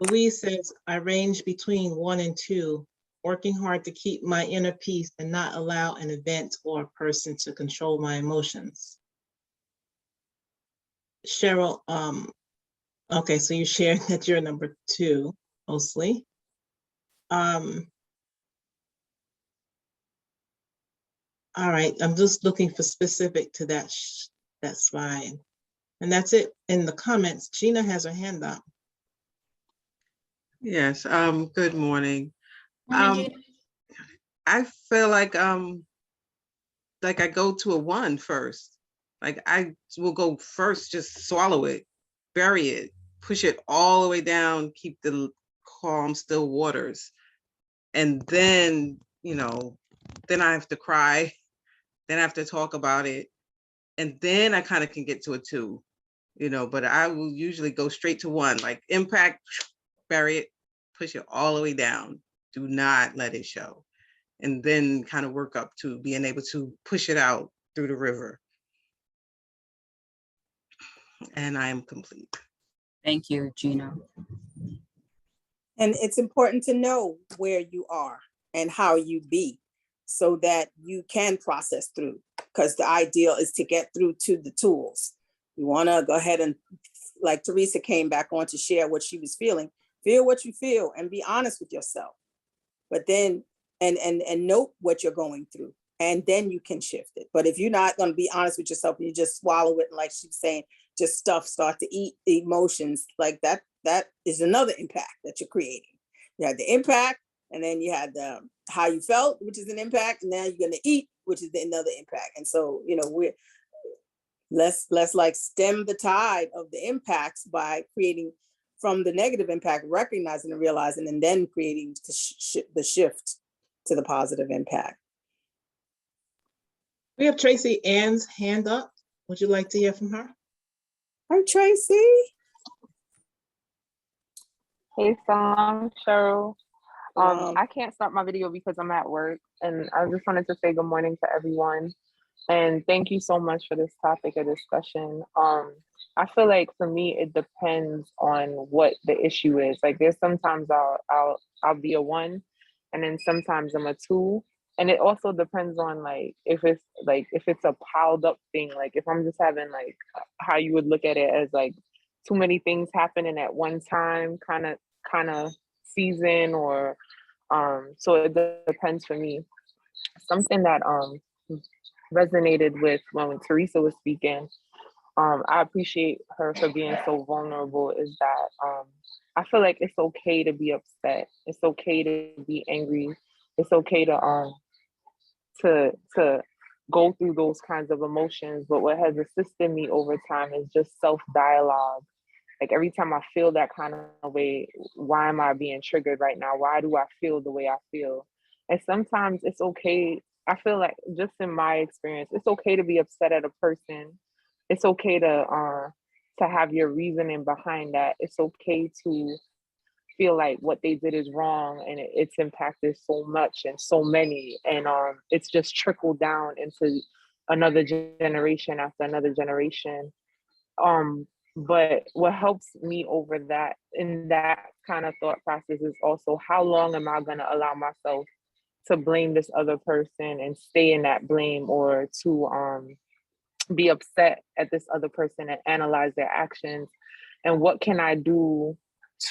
Louise says, I range between 1 and 2, working hard to keep my inner peace and not allow an event or a person to control my emotions. Sheryl, okay, so you shared that you're number 2, mostly. All right, I'm just looking for specific to that slide. And that's it in the comments. Gina has her hand up. Yes, good morning. Morning, Gina. I feel like I go to a 1 first. Like I will go first, just swallow it, bury it, push it all the way down, keep the calm, still waters. And then, then I have to cry, then I have to talk about it. And then I kind of can get to a 2, but I will usually go straight to 1, like impact, bury it, push it all the way down. Do not let it show. And then kind of work up to being able to push it out through the river. And I am complete. Thank you, Gina. And it's important to know where you are and how you be so that you can process through, because the ideal is to get through to the tools. You want to go ahead and, like Teresa came back on to share what she was feeling, feel what you feel and be honest with yourself. But then, and note what you're going through, and then you can shift it. But if you're not going to be honest with yourself and you just swallow it, and like she's saying, just start to eat the emotions like that, that is another impact that you're creating. You had the impact, and then you had the how you felt, which is an impact, and now you're going to eat, which is another impact. And so, let's like stem the tide of the impacts by creating from the negative impact, recognizing and realizing, and then creating the shift to the positive impact. We have Tracy Ann's hand up. Would you like to hear from her? Hi, Tracy. Hey, Salam, Sheryl. I can't start my video because I'm at work, and I just wanted to say good morning to everyone. And thank you so much for this topic of discussion. I feel like for me, it depends on what the issue is. Like there's sometimes I'll be a 1, and then sometimes I'm a 2. And it also depends on if it's a piled up thing, like if I'm just having like how you would look at it as like too many things happening at one time kind of season, or so it depends for me. Something that resonated with when Teresa was speaking, I appreciate her for being so vulnerable, is that I feel like it's okay to be upset. It's okay to be angry. It's okay to go through those kinds of emotions. But what has assisted me over time is just self-dialogue. Like every time I feel that kind of way, why am I being triggered right now? Why do I feel the way I feel? And sometimes it's okay. I feel like, just in my experience, it's okay to be upset at a person. It's okay to have your reasoning behind that. It's okay to feel like what they did is wrong, and it's impacted so much and so many, and it's just trickled down into another generation after another generation. But what helps me over that, in that kind of thought process, is also how long am I going to allow myself to blame this other person and stay in that blame, or to be upset at this other person and analyze their actions, and what can I do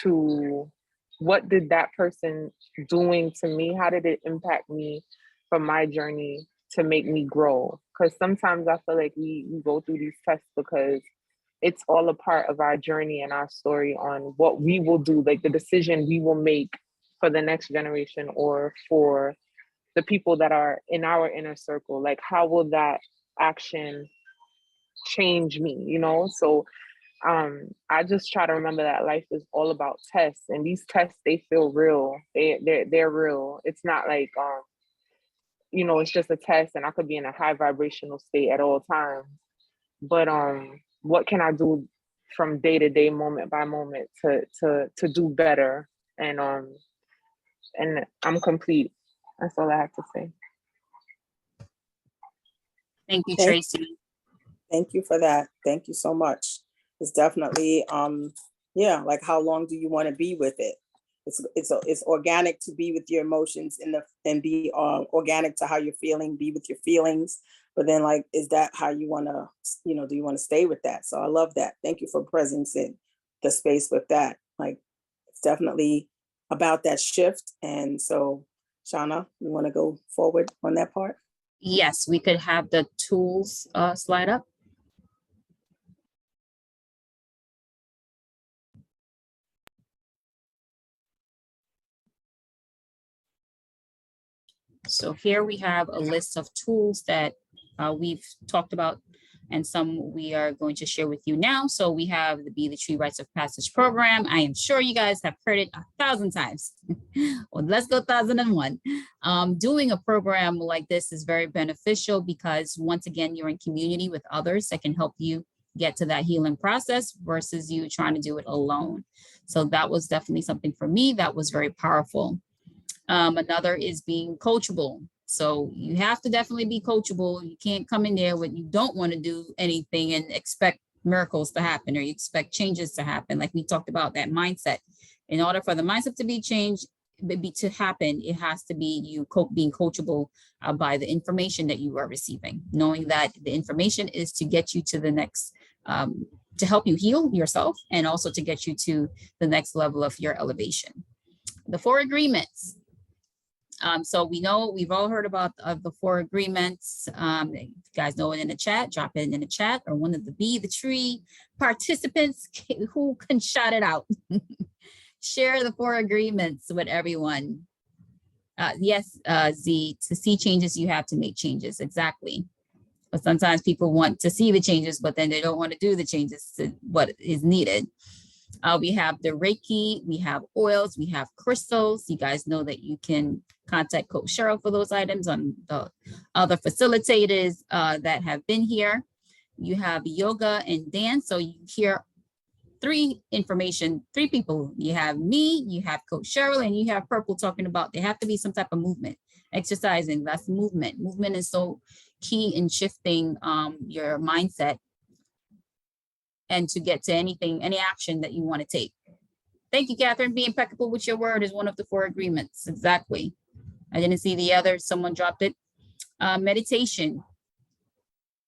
to, what did that person doing to me, how did it impact me from my journey to make me grow? Because sometimes I feel like we go through these tests because it's all a part of our journey and our story on what we will do, like the decision we will make for the next generation, or for the people that are in our inner circle. Like, how will that action change me, you know? So I just try to remember that life is all about tests, and these tests, they feel real. They're real. It's not like it's just a test and I could be in a high vibrational state at all times. But what can I do from day to day, moment by moment, to do better? And I'm complete. That's all I have to say. Thank you, Tracy. Thank you for that. Thank you so much. It's definitely, yeah, like how long do you want to be with it? It's organic to be with your emotions and be organic to how you're feeling, be with your feelings. But then, like, is that how you want to, do you want to stay with that? So I love that. Thank you for presencing the space with that. Like, it's definitely about that shift. And so, Shauna, you want to go forward on that part? Yes, we could have the tools slide up. So here we have a list of tools that we've talked about, and some we are going to share with you now. So we have the Be the Tree Rites of Passage program. I am sure you guys have heard it 1,000 times. Well, let's go 1,001. Doing a program like this is very beneficial because, once again, you're in community with others that can help you get to that healing process versus you trying to do it alone. So that was definitely something for me that was very powerful. Another is being coachable. So you have to definitely be coachable. You can't come in there when you don't want to do anything and expect miracles to happen, or you expect changes to happen. Like we talked about, that mindset. In order for the mindset to be changed, to happen, it has to be you being coachable by the information that you are receiving, knowing that the information is to get you to the next, to help you heal yourself, and also to get you to the next level of your elevation. The 4 agreements. So we know, we've all heard about the 4 agreements. You guys know it in the chat, drop it in the chat, or one of the Be the Tree participants who can shout it out. Share the 4 agreements with everyone. Yes, Z, to see changes, you have to make changes. Exactly. But sometimes people want to see the changes, but then they don't want to do the changes to what is needed. We have the Reiki, we have oils, we have crystals. You guys know that you can contact Coach Sheryl for those items, on the other facilitators that have been here. You have yoga and dance. So you hear 3 people. You have me, you have Coach Sheryl, and you have Purple talking about there have to be some type of movement. Exercising, that's movement. Movement is so key in shifting your mindset and to get to any action that you want to take. Thank you, Catherine. Be impeccable with your word is one of the 4 agreements. Exactly. I didn't see the other. Someone dropped it. Meditation.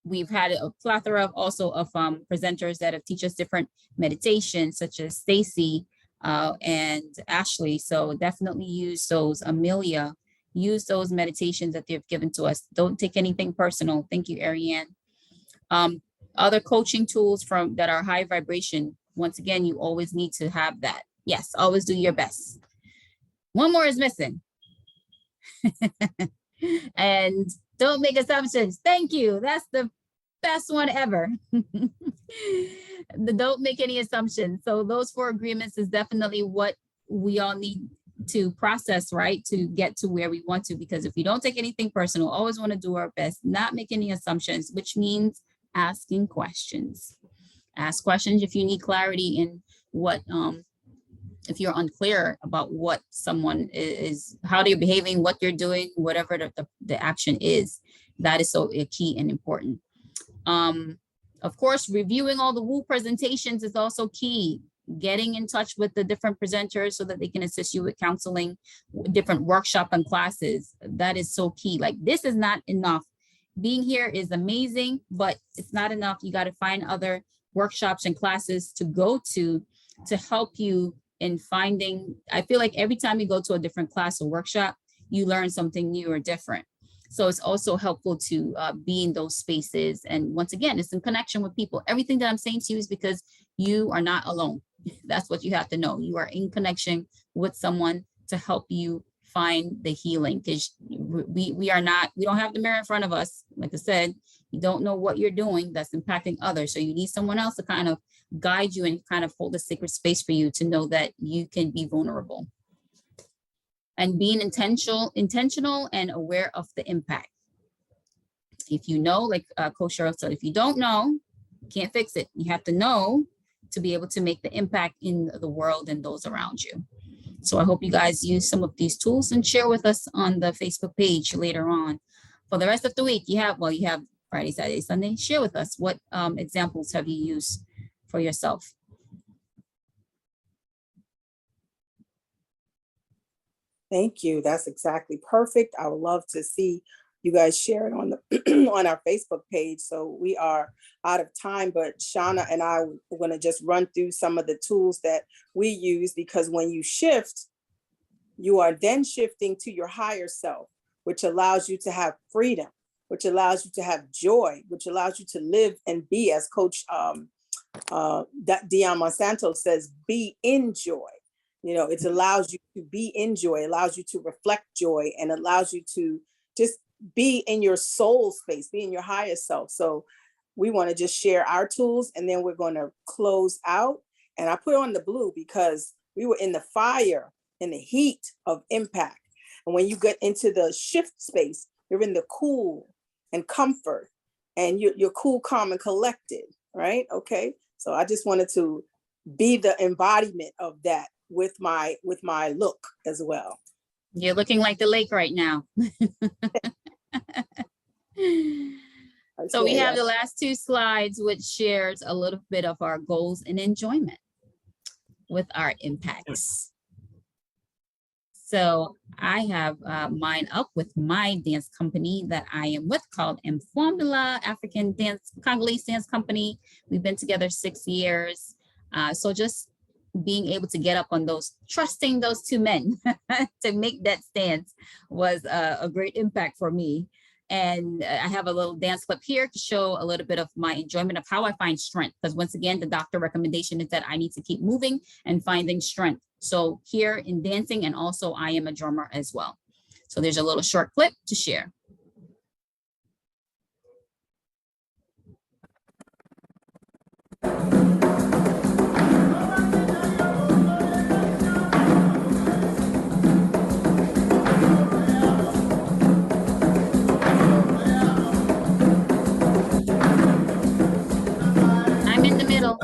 We've had a plethora of presenters that have teach us different meditations, such as Stacy and Ashley. So definitely use those. Amelia, use those meditations that they've given to us. Don't take anything personal. Thank you, Ariane. Other coaching tools that are high vibration. Once again, you always need to have that. Yes, always do your best. One more is missing. And don't make assumptions. Thank you. That's the best one ever. Don't make any assumptions. So those 4 agreements is definitely what we all need to process, right? To get to where we want to, because if we don't take anything personal, always want to do our best, not make any assumptions, which means asking questions. Ask questions if you need clarity in what, if you're unclear about what someone is, how they're behaving, what they're doing, whatever the action is, that is so key and important. Of course, reviewing all the Woo presentations is also key. Getting in touch with the different presenters so that they can assist you with counseling, different workshop and classes. That is so key. Like, this is not enough. Being here is amazing, but it's not enough. You got to find other workshops and classes to go to help you in finding. I feel like every time you go to a different class or workshop, you learn something new or different. So it's also helpful to be in those spaces. And once again, it's in connection with people. Everything that I'm saying to you is because you are not alone. That's what you have to know. You are in connection with someone to help you find the healing, because we don't have the mirror in front of us. Like I said, you don't know what you're doing that's impacting others. So you need someone else to kind of guide you and kind of hold a sacred space for you to know that you can be vulnerable. And being intentional and aware of the impact. If you know, like Coach Sheryl said, if you don't know, you can't fix it. You have to know to be able to make the impact in the world and those around you. So I hope you guys use some of these tools and share with us on the Facebook page later on. For the rest of the week, you have Friday, Saturday, Sunday. Share with us what examples have you used for yourself. Thank you. That's exactly perfect. I would love to see you guys share it on the on our Facebook page. So we are out of time, but Shauna and I are going to just run through some of the tools that we use, because when you shift, you are then shifting to your higher self, which allows you to have freedom, which allows you to have joy, which allows you to live and be, as Coach Dion Monsanto says, be in joy. You know, it allows you to be in joy, allows you to reflect joy, and allows you to just be in your soul space, be in your higher self. So we want to just share our tools, and then we're going to close out. And I put on the blue because we were in the fire, in the heat of impact. And when you get into the shift space, you're in the cool and comfort, and you're cool, calm, and collected, right? Okay. So I just wanted to be the embodiment of that with my look as well. You're looking like the lake right now. So we have the last 2 slides, which shares a little bit of our goals and enjoyment with our impacts. So I have mine up with my dance company that I am with, called Mfwambula African Dance, Congolese Dance Company. We've been together 6 years. So just being able to get up on those, trusting those 2 men to make that stance was a great impact for me. And I have a little dance clip here to show a little bit of my enjoyment of how I find strength. Because once again, the doctor recommendation is that I need to keep moving and finding strength. So here in dancing, and also I am a drummer as well. So there's a little short clip to share. I'm in the middle.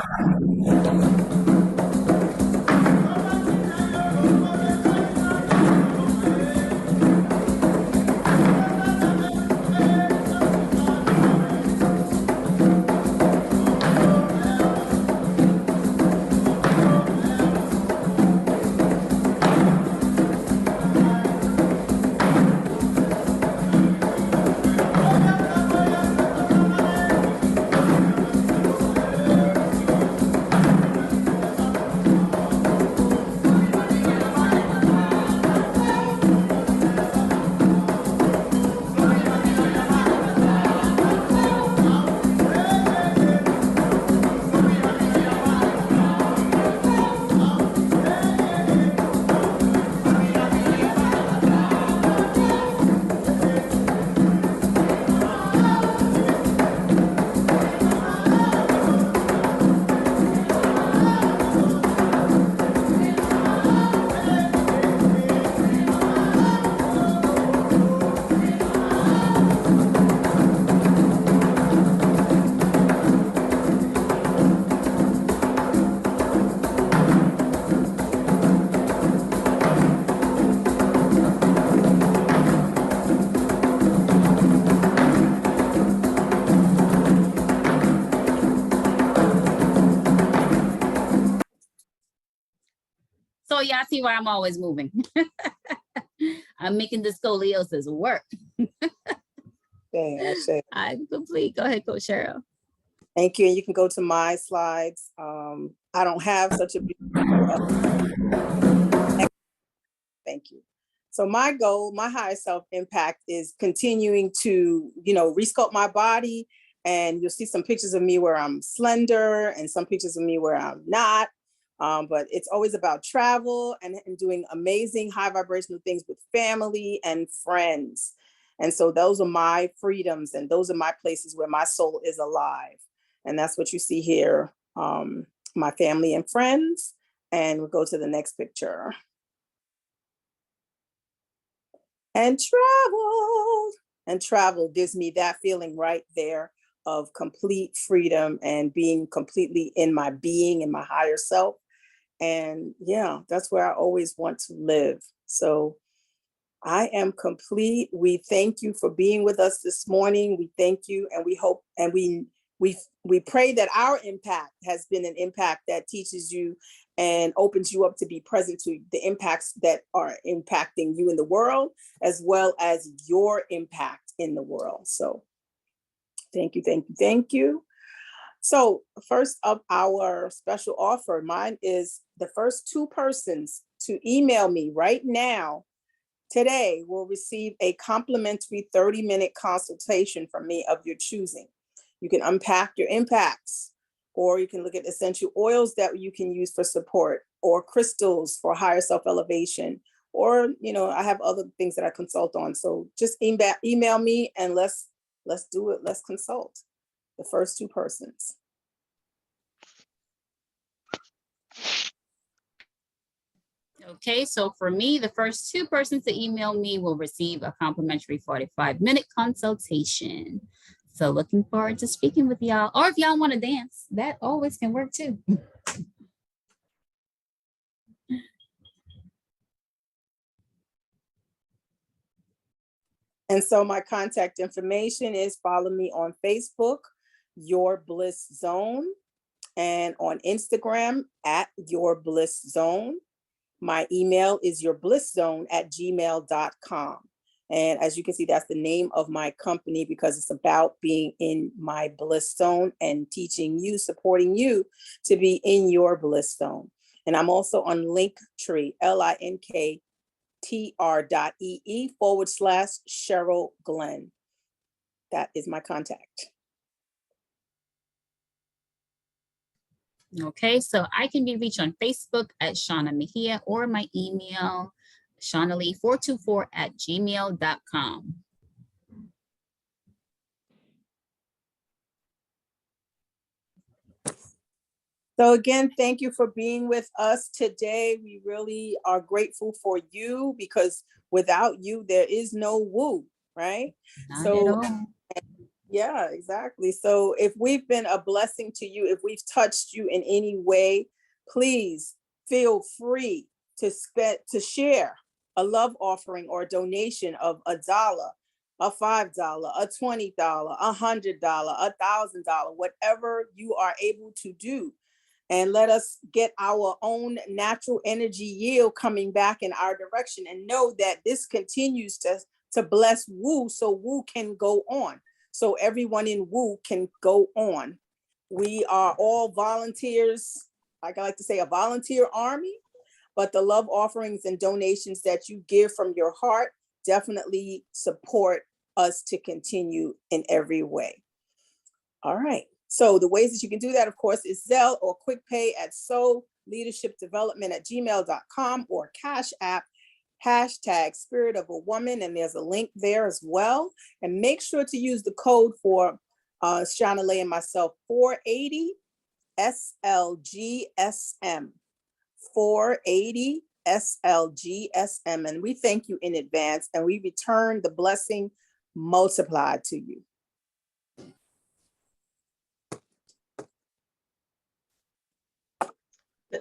Oh, y'all see why I'm always moving. I'm making the scoliosis work. I'm complete. Go ahead, Coach Sheryl. Thank you. And you can go to my slides. I don't have such a beautiful, thank you. So my goal, my higher self impact is continuing to, resculpt my body. And you'll see some pictures of me where I'm slender and some pictures of me where I'm not. But it's always about travel and doing amazing high vibrational things with family and friends. And so those are my freedoms and those are my places where my soul is alive. And that's what you see here, my family and friends. And we'll go to the next picture. And travel gives me that feeling right there of complete freedom and being completely in my being, in my higher self. And yeah, that's where I always want to live. So I am complete. We thank you for being with us this morning. We thank you, and we hope, and we pray that our impact has been an impact that teaches you and opens you up to be present to the impacts that are impacting you in the world, as well as your impact in the world. So thank you, thank you, thank you. So first up, our special offer, mine is the first 2 persons to email me right now today will receive a complimentary 30-minute consultation from me of your choosing. You can unpack your impacts, or you can look at essential oils that you can use for support, or crystals for higher self-elevation, or, I have other things that I consult on. So just email me and let's do it. Let's consult. The first 2 persons. Okay, so for me, the first 2 persons to email me will receive a complimentary 45-minute consultation. So looking forward to speaking with y'all. Or if y'all want to dance, that always can work too. And so my contact information is follow me on Facebook, Your Bliss Zone, and on Instagram at Your Bliss Zone. My email is yourblisszone@gmail.com. And as you can see, that's the name of my company because it's about being in my bliss zone and teaching you, supporting you to be in your bliss zone. And I'm also on Linktree, linktr.ee/Sheryl Glenn. That is my contact. Okay, so I can be reached on Facebook at Shanaleigh Mejia or my email, Shanaleigh424@gmail.com. So again, thank you for being with us today. We really are grateful for you because without you, there is no woo, right? Not at all. Yeah, exactly. So if we've been a blessing to you, if we've touched you in any way, please feel free to share a love offering or a donation of $1, a $5, a $20, a $100, $1,000, whatever you are able to do. And let us get our own natural energy yield coming back in our direction and know that this continues to bless Woo so Woo can go on. So everyone in Woo can go on. We are all volunteers, like I like to say, a volunteer army, but the love offerings and donations that you give from your heart definitely support us to continue in every way. All right. So the ways that you can do that, of course, is Zelle or QuickPay at soulleadershipdevelopment@gmail.com or Cash App #Spirit of a Woman, and there's a link there as well. And make sure to use the code for Shanaleigh and myself, 480 SLGSM, 480 SLGSM. And we thank you in advance, and we return the blessing multiplied to you.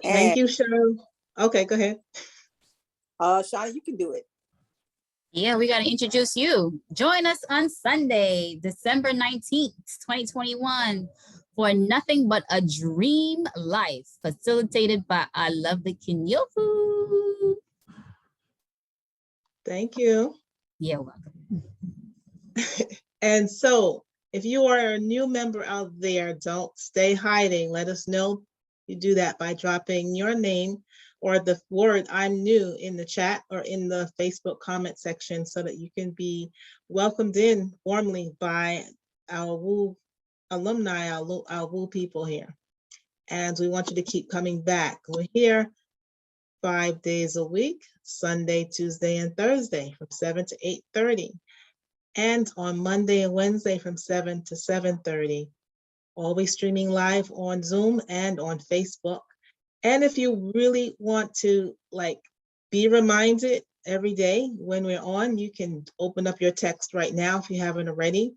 Thank you, Sheryl. Okay, go ahead. Shauna, you can do it. Yeah, we got to introduce you. Join us on Sunday, December 19th, 2021, for Nothing But a Dream Life, facilitated by I Love the Kinyofu. Thank you. You're welcome. And so if you are a new member out there, don't stay hiding. Let us know. You do that by dropping your name or the word "I'm new" in the chat or in the Facebook comment section so that you can be welcomed in warmly by our Woo alumni, our Woo people here. And we want you to keep coming back. We're here 5 days a week, Sunday, Tuesday, and Thursday from 7 to 8:30. And on Monday and Wednesday from 7 to 7:30. Always streaming live on Zoom and on Facebook. And if you really want to be reminded every day when we're on, you can open up your text right now if you haven't already.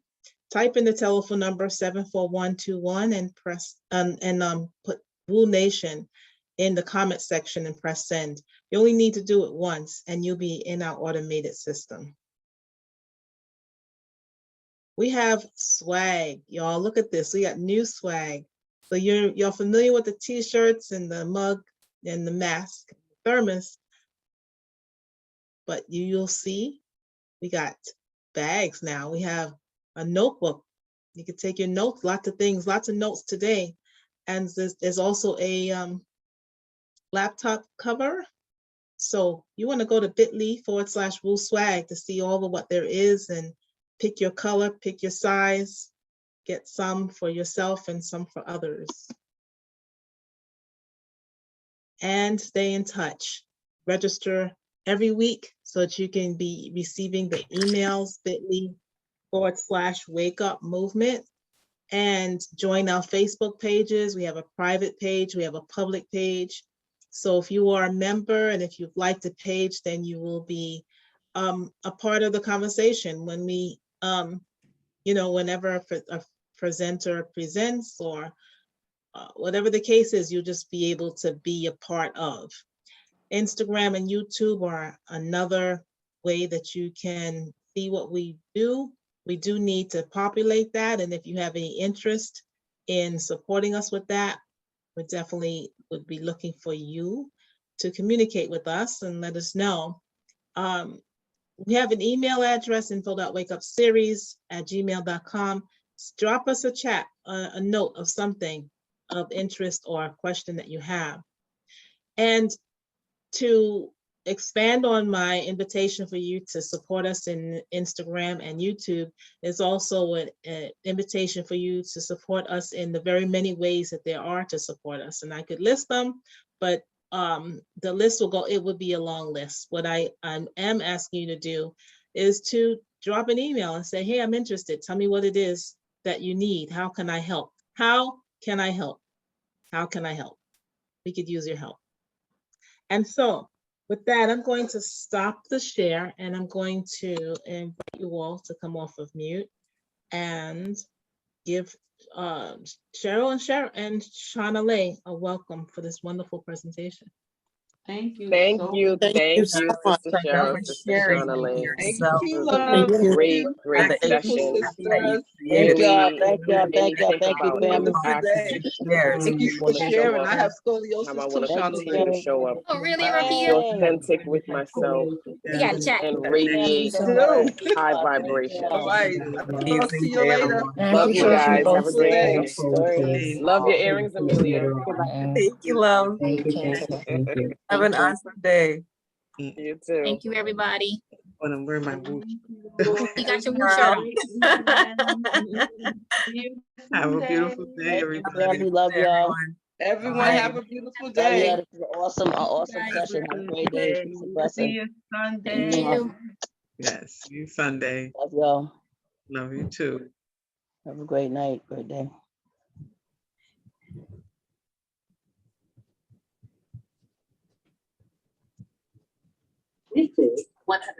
Type in the telephone number 74121 and press put Woo Nation in the comment section and press send. You only need to do it once and you'll be in our automated system. We have swag, y'all. Look at this. We got new swag. So you're familiar with the t-shirts and the mug and the mask, thermos, but you'll see we got bags now. We have a notebook. You can take your notes, lots of things, lots of notes today. And there's also a laptop cover. So you want to go to bit.ly/Woo Swag to see all of what there is and pick your color, pick your size, get some for yourself and some for others. And stay in touch. Register every week so that you can be receiving the emails, bit.ly/Wake Up Movement, and join our Facebook pages. We have a private page, we have a public page. So if you are a member and if you've liked the page, then you will be a part of the conversation when we, whenever a presenter presents or whatever the case is, you'll just be able to be a part of. Instagram and YouTube are another way that you can see what we do. We do need to populate that. And if you have any interest in supporting us with that, we definitely would be looking for you to communicate with us and let us know. We have an email address, info.wakeupseries@gmail.com. Drop us a chat, a note of something of interest or a question that you have. And to expand on my invitation for you to support us in Instagram and YouTube, is also an invitation for you to support us in the very many ways that there are to support us. And I could list them, but the list it would be a long list. What I am asking you to do is to drop an email and say, hey, I'm interested. Tell me what it is that you need. How can I help? How can I help? How can I help? We could use your help. And so with that, I'm going to stop the share and I'm going to invite you all to come off of mute and give Sheryl and Shanaleigh a welcome for this wonderful presentation. Thank you. Thank you, so much. Sister Cheryl, Sister Shanaleigh. Thank you, love. Great Thank you, session. sisters. Thank y'all, Really thank y'all, made me thank y'all, think thank you, about family. Wonderful day. Thank you for wanna show sharing. up, I have how I scoliosis want too, to Thank you, continue to Shanaleigh. show up, Oh, really, be Rabia? Hey, authentic with myself, We got a chat. and family radiate so Do. much. Thank high y'all, thank vibration. All y'all. right. I'll talk to you later. Thank Love you you for what you guys. Have both a great Day. day. stories. Love your earrings, Amelia. Thank you, love. Thank you. Have an awesome day. You too. Thank you, everybody. Want to wear my You got your Woo shirt on. Have a beautiful day, Thank you, everybody. family. Love y'all. Everyone have a beautiful Love day. y'all. This is an awesome session. Have a great day. Peace and blessing. Thank you. Yes, see you Sunday. Love y'all. Love you too. Have a great night, great day. This is 100.